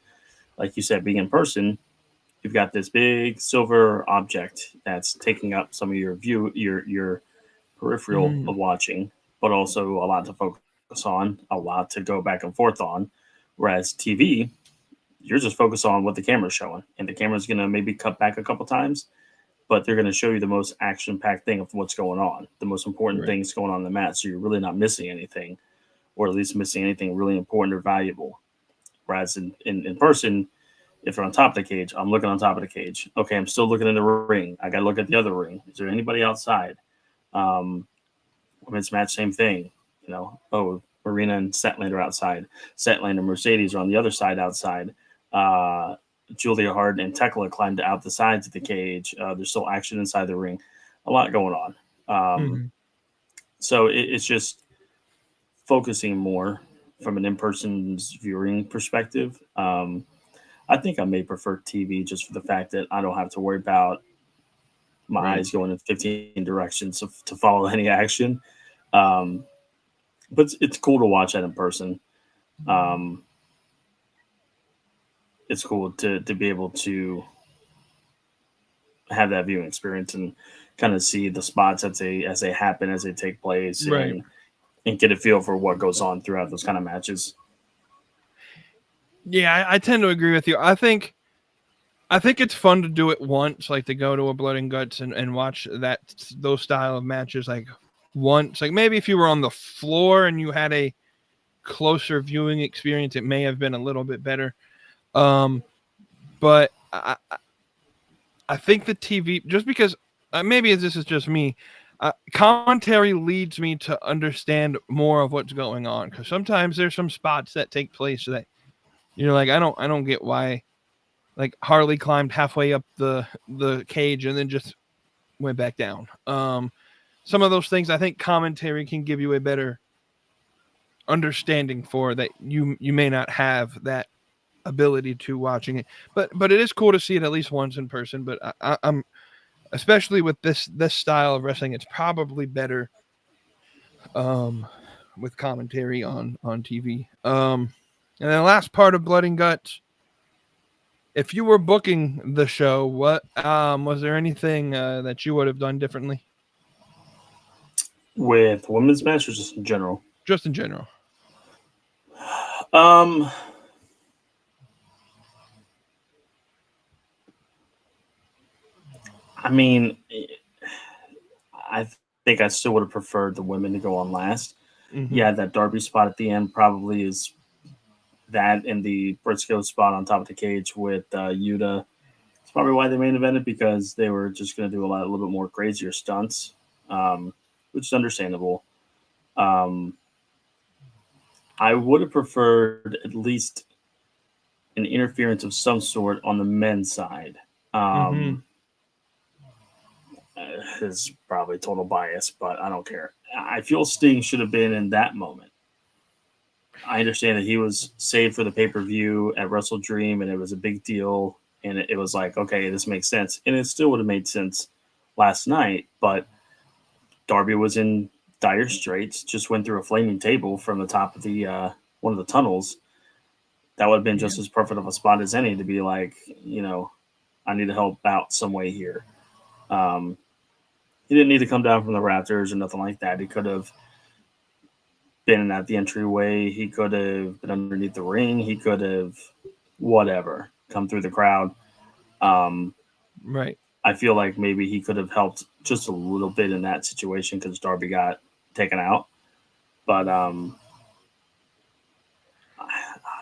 Like you said, being in person, you've got this big silver object that's taking up some of your peripheral of watching, but also a lot to focus on, a lot to go back and forth on. Whereas TV, you're just focused on what the camera's showing, and the camera's going to maybe cut back a couple times, but they're going to show you the most action-packed thing of what's going on, the most important things going on in the match. So you're really not missing anything, or at least missing anything really important or valuable. Whereas in person, if you're on top of the cage, I'm looking on top of the cage. Okay, I'm still looking in the ring. I got to look at the other ring. Is there anybody outside? Women's match, same thing. Marina and Statlander outside. Statlander, Mercedes are on the other side outside. Julia Hart and Tekla climbed out the sides of the cage. There's still action inside the ring. A lot going on. So it's just focusing more from an in-person viewing perspective. I think I may prefer TV just for the fact that I don't have to worry about my eyes going in 15 directions to follow any action. But it's cool to watch that in person. It's cool to be able to have that viewing experience and kind of see the spots as they happen, as they take place, and get a feel for what goes on throughout those kind of matches. Yeah, I tend to agree with you. I think it's fun to do it once, like to go to a Blood and Guts and watch those style of matches like once. Like maybe if you were on the floor and you had a closer viewing experience, it may have been a little bit better. But I think the TV, just because maybe this is just me, commentary leads me to understand more of what's going on, because sometimes there's some spots that take place that you're like, I don't get why, like Harley climbed halfway up the cage and then just went back down. Some of those things I think commentary can give you a better understanding for that you may not have that ability to watching it. But it is cool to see it at least once in person. But I'm especially with this style of wrestling, it's probably better with commentary on TV. And then the last part of Blood and Guts. If you were booking the show, what was there anything that you would have done differently? With women's match or just in general? Just in general. Um, I mean, I think I still would have preferred the women to go on last. Mm-hmm. Yeah, that Darby spot at the end probably is that, and the Briscoe spot on top of the cage with Yuta. It's probably why they main evented, because they were just going to do a little bit more crazier stunts, which is understandable. I would have preferred at least an interference of some sort on the men's side. Is probably total bias, but I don't care. I feel Sting should have been in that moment. I understand that he was saved for the pay-per-view at Wrestle Dream, and it was a big deal, and it was like, okay, this makes sense. And it still would have made sense last night, but Darby was in dire straits, just went through a flaming table from the top of the one of the tunnels. That would have been just as perfect of a spot as any to be like, I need to help out some way here. He didn't need to come down from the rafters or nothing like that. He could have been at the entryway. He could have been underneath the ring. He could have whatever, come through the crowd. Right. I feel like maybe he could have helped just a little bit in that situation because Darby got taken out. But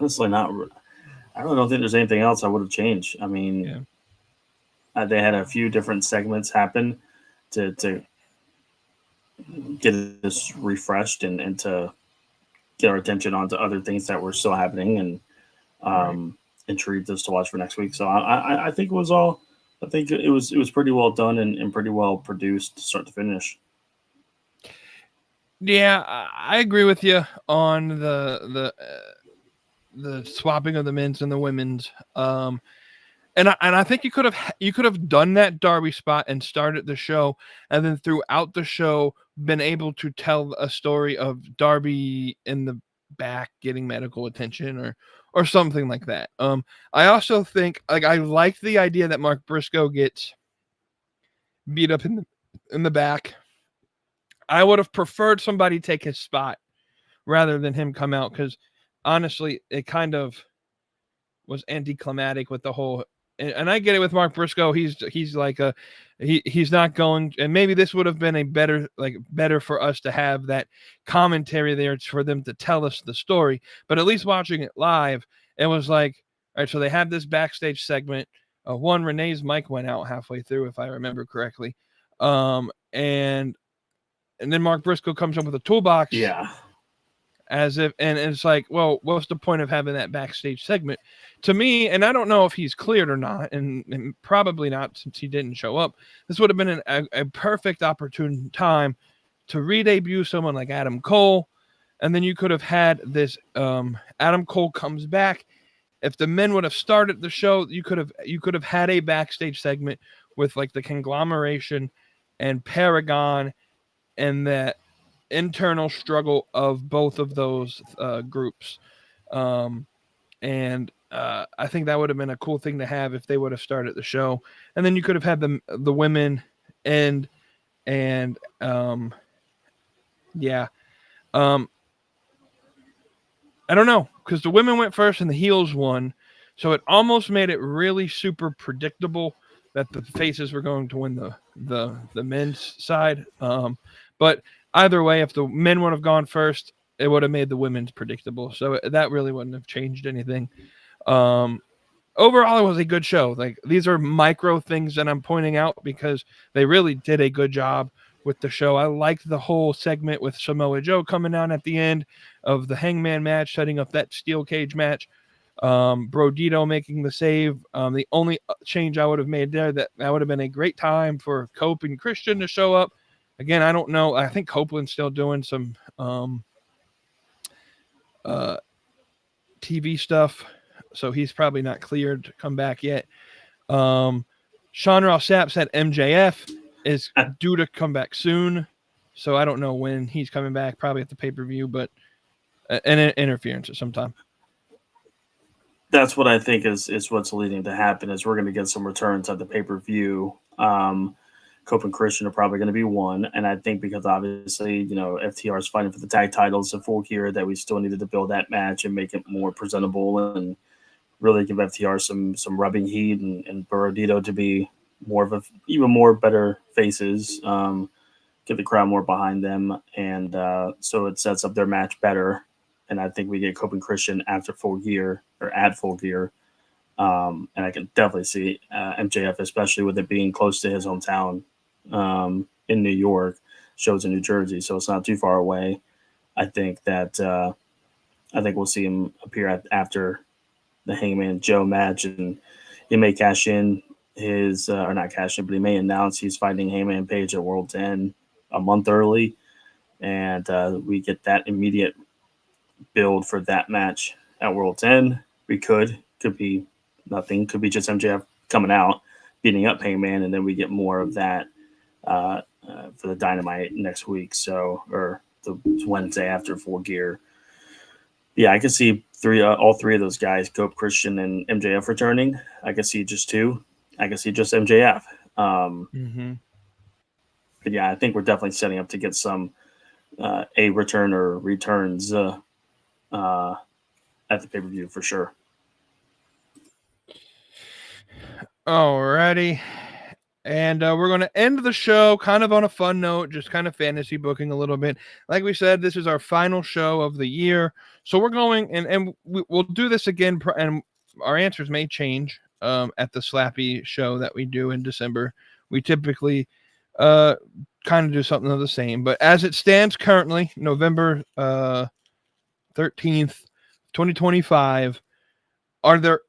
honestly, I really don't think there's anything else I would have changed. I mean, they had a few different segments happen to get this refreshed and to get our attention onto other things that were still happening and intrigued us to watch for next week. So I think it was all. I think it was pretty well done and pretty well produced, start to finish. Yeah, I agree with you on the swapping of the men's and the women's. And I think you could have done that Darby spot and started the show, and then throughout the show been able to tell a story of Darby in the back getting medical attention or something like that. I also think I like the idea that Mark Briscoe gets beat up in the back. I would have preferred somebody take his spot rather than him come out, because honestly, it kind of was anticlimactic with the whole. And I get it with Mark Briscoe. He's like he's not going, and maybe this would have been a better for us to have that commentary there for them to tell us the story. But at least watching it live, it was like, all right, so they have this backstage segment. Renee's mic went out halfway through, if I remember correctly, and then Mark Briscoe comes up with a toolbox. Yeah. As if, and it's like, well, what's the point of having that backstage segment? To me, and I don't know if he's cleared or not, and probably not since he didn't show up. This would have been a perfect opportune time to re-debut someone like Adam Cole, and then you could have had this. Adam Cole comes back. If the men would have started the show, you could have had a backstage segment with like the conglomeration and Paragon and that internal struggle of both of those groups. And I think that would have been a cool thing to have if they would have started the show. And then you could have had the women and I don't know, because the women went first and the heels won. So it almost made it really super predictable that the faces were going to win the men's side. But either way, if the men would have gone first, it would have made the women's predictable. So that really wouldn't have changed anything. Overall, it was a good show. Like, these are micro things that I'm pointing out because they really did a good job with the show. I liked the whole segment with Samoa Joe coming out at the end of the Hangman match, setting up that steel cage match. Brodito making the save. The only change I would have made there, that would have been a great time for Cope and Christian to show up. Again, I don't know. I think Copeland's still doing some TV stuff. so he's probably not cleared to come back yet. Sean Ross Sapp said MJF is due to come back soon, so I don't know when he's coming back. Probably at the pay-per-view, but an interference at some time. That's what I think is what's leading to happen is we're going to get some returns at the pay-per-view. Cope and Christian are probably going to be one, and I think because obviously FTR is fighting for the tag titles at Full Gear, that we still needed to build that match and make it more presentable and really give FTR some rubbing heat and Borodito to be more of even more better faces, get the crowd more behind them, and so it sets up their match better. And I think we get Cope and Christian after Full Gear or at Full Gear. And I can definitely see MJF, especially with it being close to his hometown in New York, shows in New Jersey, so it's not too far away. I think we'll see him appear after the Hangman Joe match, and he may cash in his or not cash in, but he may announce he's fighting Hangman Page at World's End a month early, and we get that immediate build for that match at World's End. We could be nothing, could be just MJF coming out, beating up Hangman, and then we get more of that for the Dynamite next week, or the Wednesday after Full Gear. Yeah, I can see all three of those guys, Cope, Christian, and MJF returning. I can see just two. I can see just MJF. But yeah, I think we're definitely setting up to get some a return or returns at the pay-per-view for sure. Alrighty. And we're going to end the show kind of on a fun note, just kind of fantasy booking a little bit. Like we said, this is our final show of the year. So we're going, and we'll do this again, and our answers may change at the Slappy show that we do in December. We typically kind of do something of the same. But as it stands currently, November 13th, 2025, are there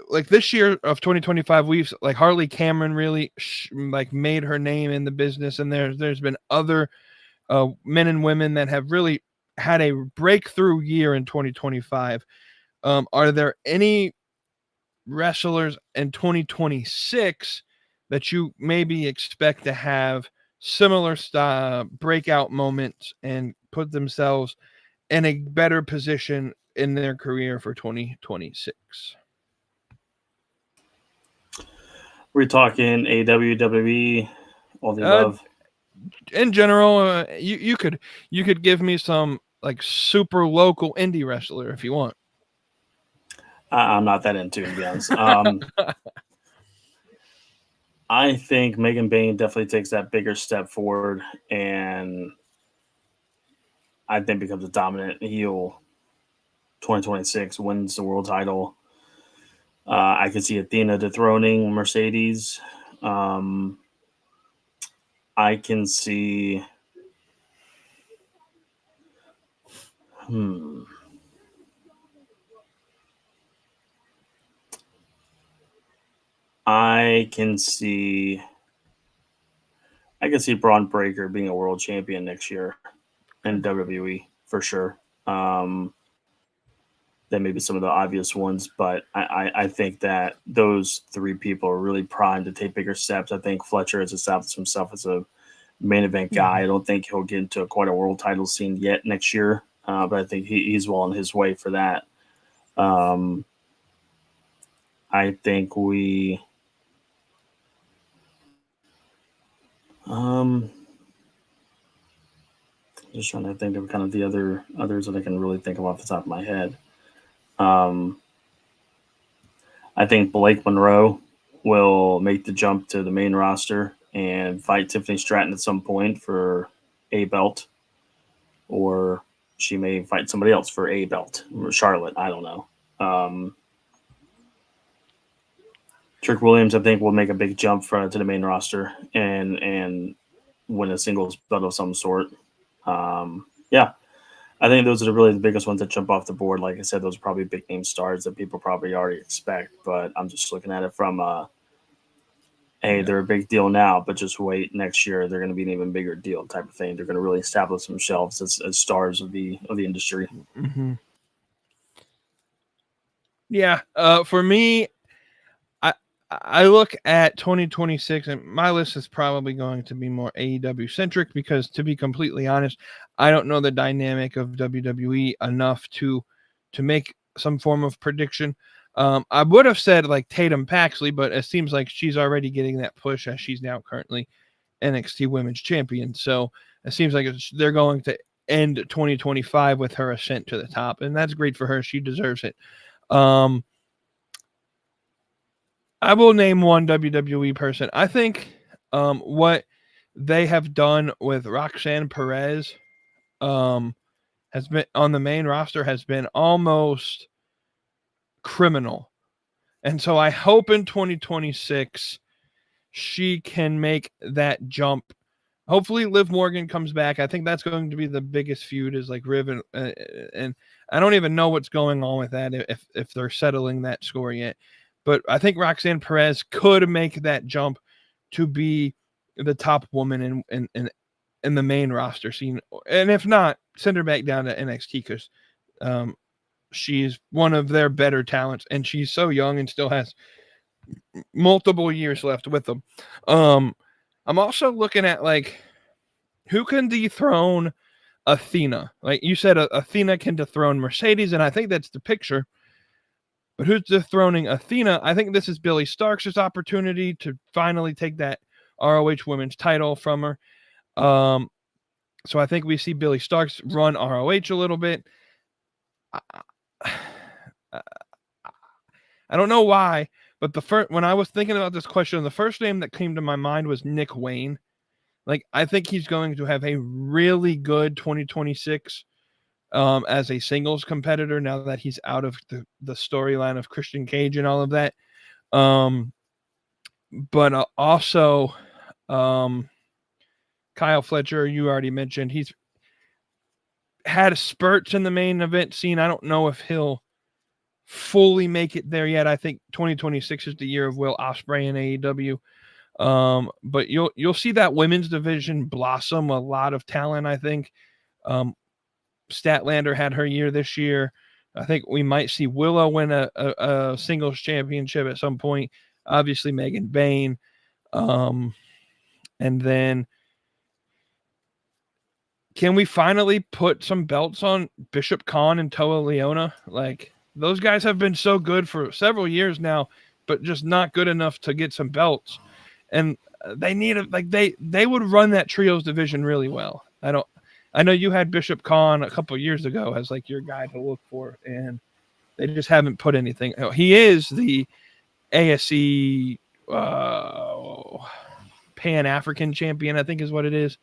like this year of 2025, we've like Harley Cameron really made her name in the business, and there's been other men and women that have really had a breakthrough year in 2025. Are there any wrestlers in 2026 that you maybe expect to have similar style breakout moments and put themselves in a better position in their career for 2026? We're talking WWE, all the above. In general, you could give me some like super local indie wrestler if you want. I'm not that into it, to be honest. I think Megan Bayne definitely takes that bigger step forward, and I think becomes a dominant heel. 2026, wins the world title. I could see Athena dethroning Mercedes. I can see. I can see Braun Breaker being a world champion next year in WWE for sure. Then maybe some of the obvious ones, but I think that those three people are really primed to take bigger steps. I think Fletcher has established himself as a main event guy. I don't think he'll get into quite a world title scene yet next year, but I think he's well on his way for that. I think we just trying to think of kind of the others that I can really think of off the top of my head. I think Blake Monroe will make the jump to the main roster and fight Tiffany Stratton at some point for a belt, or she may fight somebody else for a belt, or Charlotte. I don't know. Trick Williams, I think, will make a big jump to the main roster and win a singles belt of some sort. Yeah, I think those are really the biggest ones that jump off the board. Like I said, those are probably big name stars that people probably already expect. But I'm just looking at it from they're a big deal now, but just wait, next year they're going to be an even bigger deal type of thing. They're going to really establish themselves as stars of the industry. Mm-hmm. Yeah. For me, I look at 2026, and my list is probably going to be more AEW centric because, to be completely honest, I don't know the dynamic of WWE enough to make some form of prediction. I would have said like Tatum Paxley, but it seems like she's already getting that push as she's now currently NXT Women's Champion. So it seems like they're going to end 2025 with her ascent to the top, and that's great for her. She deserves it. I will name one WWE person. I think what they have done with Roxanne Perez has been on the main roster has been almost criminal. And so I hope in 2026 she can make that jump. Hopefully Liv Morgan comes back. I think that's going to be the biggest feud is like Riv and I don't even know what's going on with that if they're settling that score yet. But I think Roxanne Perez could make that jump to be the top woman in the main roster scene. And if not, send her back down to NXT because she's one of their better talents and she's so young and still has multiple years left with them. I'm also looking at like who can dethrone Athena. Like you said, Athena can dethrone Mercedes, and I think that's the picture. But who's dethroning Athena? I think this is Billy Starks' opportunity to finally take that ROH Women's title from her. So I think we see Billy Starks run ROH a little bit. I don't know why, but when I was thinking about this question, the first name that came to my mind was Nick Wayne. Like I think he's going to have a really good 2026 as a singles competitor now that he's out of the storyline of Christian Cage and all of that. But also Kyle Fletcher, you already mentioned, he's had spurts in the main event scene. I don't know if he'll fully make it there yet. I think 2026 is the year of Will Ospreay in AEW. But you'll see that women's division blossom. A lot of talent, I think. Statlander had her year this year. I think we might see Willow win a singles championship at some point. Obviously, Megan Bayne. And then can we finally put some belts on Bishop Khan and Toa Leona? Like, those guys have been so good for several years now, but just not good enough to get some belts. And they need they would run that trios division really well. I know you had Bishop Khan a couple years ago as like your guy to look for, and they just haven't put anything. He is the ASC Pan African champion, I think is what it is.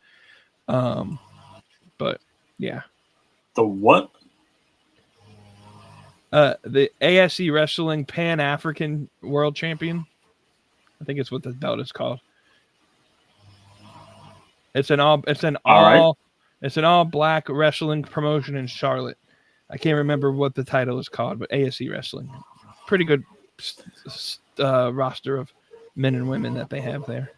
But yeah, The what? The ASC Wrestling Pan African World Champion. I think it's what the belt is called. It's an all black wrestling promotion in Charlotte. I can't remember what the title is called, but ASC Wrestling. Pretty good roster of men and women that they have there.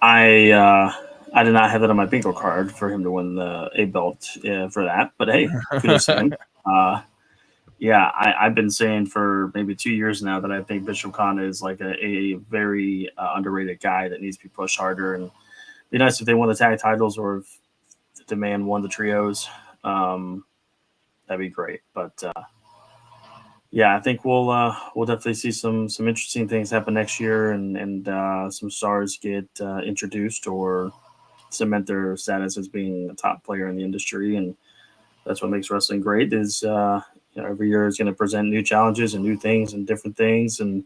I did not have that on my bingo card for him to win the A belt for that, but hey, kudos to him. Yeah, I've been saying for maybe 2 years now that I think Bishop Khan is like a very underrated guy that needs to be pushed harder. And it'd be nice if they won the tag titles or if the man won the trios. That'd be great. But yeah, I think we'll definitely see some interesting things happen next year, and some stars get introduced or cement their status as being a top player in the industry. And that's what makes wrestling great is every year is going to present new challenges and new things and different things and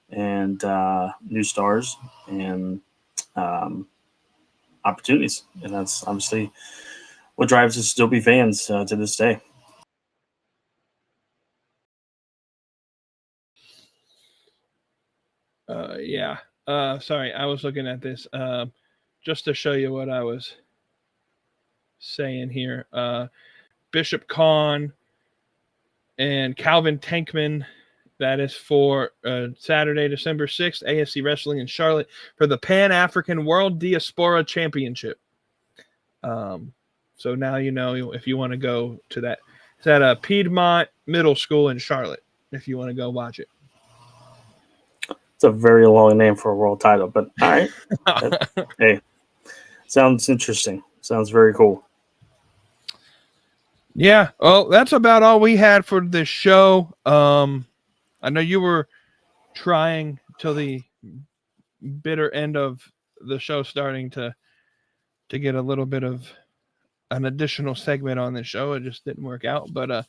new stars and opportunities. And that's obviously what drives us to still be fans to this day. Yeah. Sorry, I was looking at this just to show you what I was saying here. Bishop Khan and Calvin Tankman. That is for Saturday, December 6th, AFC Wrestling in Charlotte for the Pan-African World Diaspora Championship. So now you know if you want to go to that. It's at a Piedmont Middle School in Charlotte. if you want to go watch it. It's a very long name for a world title, but all right. Hey, sounds interesting. Sounds very cool. Yeah. Well, that's about all we had for this show. I know you were trying till the bitter end of the show starting to get a little bit of an additional segment on this show. It just didn't work out, but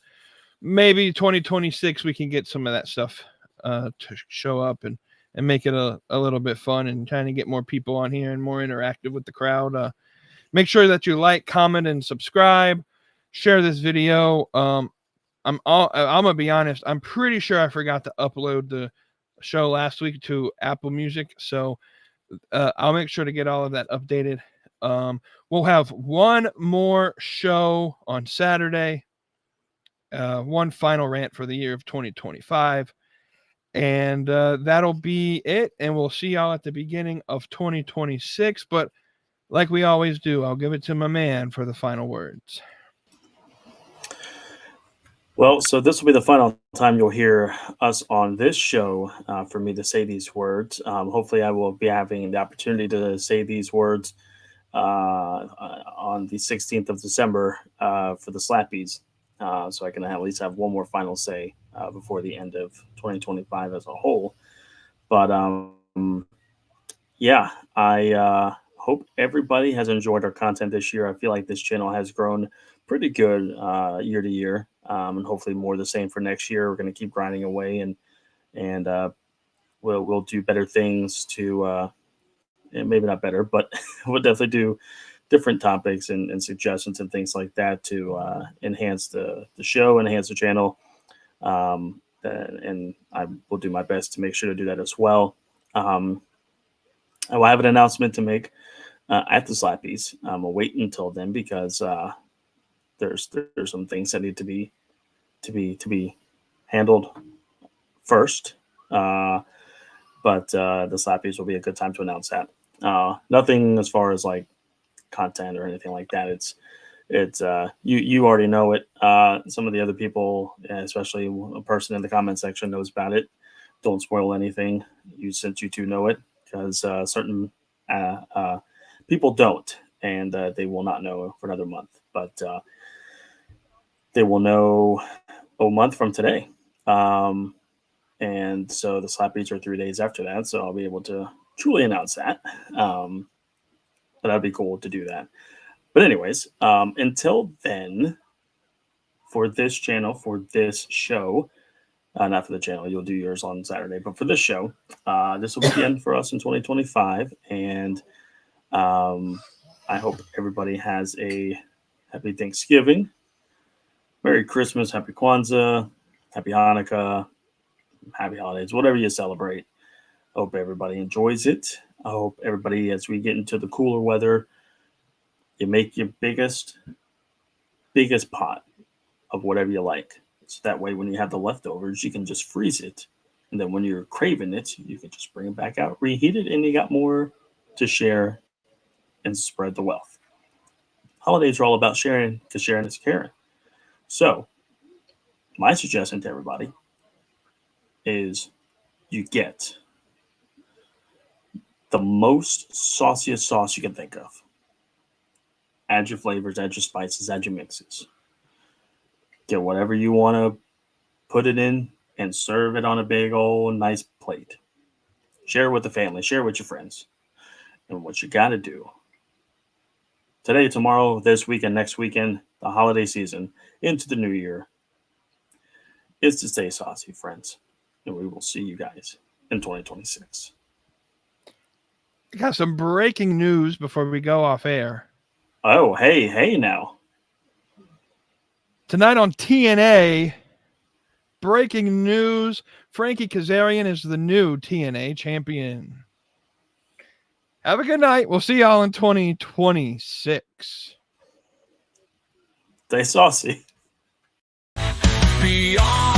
maybe 2026 we can get some of that stuff to show up and make it a little bit fun and trying to get more people on here and more interactive with the crowd. Make sure that you like, comment, and subscribe. Share this video. I'm gonna be honest. I'm pretty sure I forgot to upload the show last week to Apple Music, so I'll make sure to get all of that updated. We'll have one more show on Saturday. One final rant for the year of 2025. And that'll be it. And we'll see y'all at the beginning of 2026. But like we always do, I'll give it to my man for the final words. Well, so this will be the final time you'll hear us on this show for me to say these words. Hopefully, I will be having the opportunity to say these words on the 16th of December for the Slappies. So I can at least have one more final say before the end of 2025 as a whole. But yeah, I hope everybody has enjoyed our content this year. I feel like this channel has grown pretty good year to year, and hopefully more the same for next year. We're going to keep grinding away, and we'll do better things to, and maybe not better, but we'll definitely do different topics and suggestions and things like that to enhance the show, enhance the channel. And I will do my best to make sure to do that as well. I will have an announcement to make at the Slappies. I'll wait until then because there's some things that need to be handled first. But the Slappies will be a good time to announce that. Nothing as far as like content or anything like that. It's you already know it. Some of the other people, especially a person in the comment section, knows about it. Don't spoil anything. Since you two know it, because certain people don't, and they will not know for another month. But they will know a month from today. And so the Slappies are 3 days after that. So I'll be able to truly announce that. But that'd be cool to do that. But anyways, until then, for this channel, for this show, not for the channel, you'll do yours on Saturday, but for this show, this will be the end for us in 2025. And I hope everybody has a happy Thanksgiving, Merry Christmas, Happy Kwanzaa, Happy Hanukkah, Happy Holidays, whatever you celebrate. I hope everybody enjoys it. I hope everybody, as we get into the cooler weather, you make your biggest pot of whatever you like. So that way, when you have the leftovers, you can just freeze it. And then when you're craving it, you can just bring it back out, reheat it, and you got more to share and spread the wealth. Holidays are all about sharing, because sharing is caring. So my suggestion to everybody is you get the most sauciest sauce you can think of. Add your flavors, add your spices, add your mixes. Get whatever you want to put it in and serve it on a big old nice plate. Share it with the family, share it with your friends. And what you got to do today, tomorrow, this weekend, next weekend, the holiday season, into the new year, is to stay saucy, friends. And we will see you guys in 2026. Got some breaking news before we go off air. Oh, hey now. Tonight on TNA, breaking news, Frankie Kazarian is the new TNA champion. Have a good night. We'll see y'all in 2026. Stay saucy. Beyond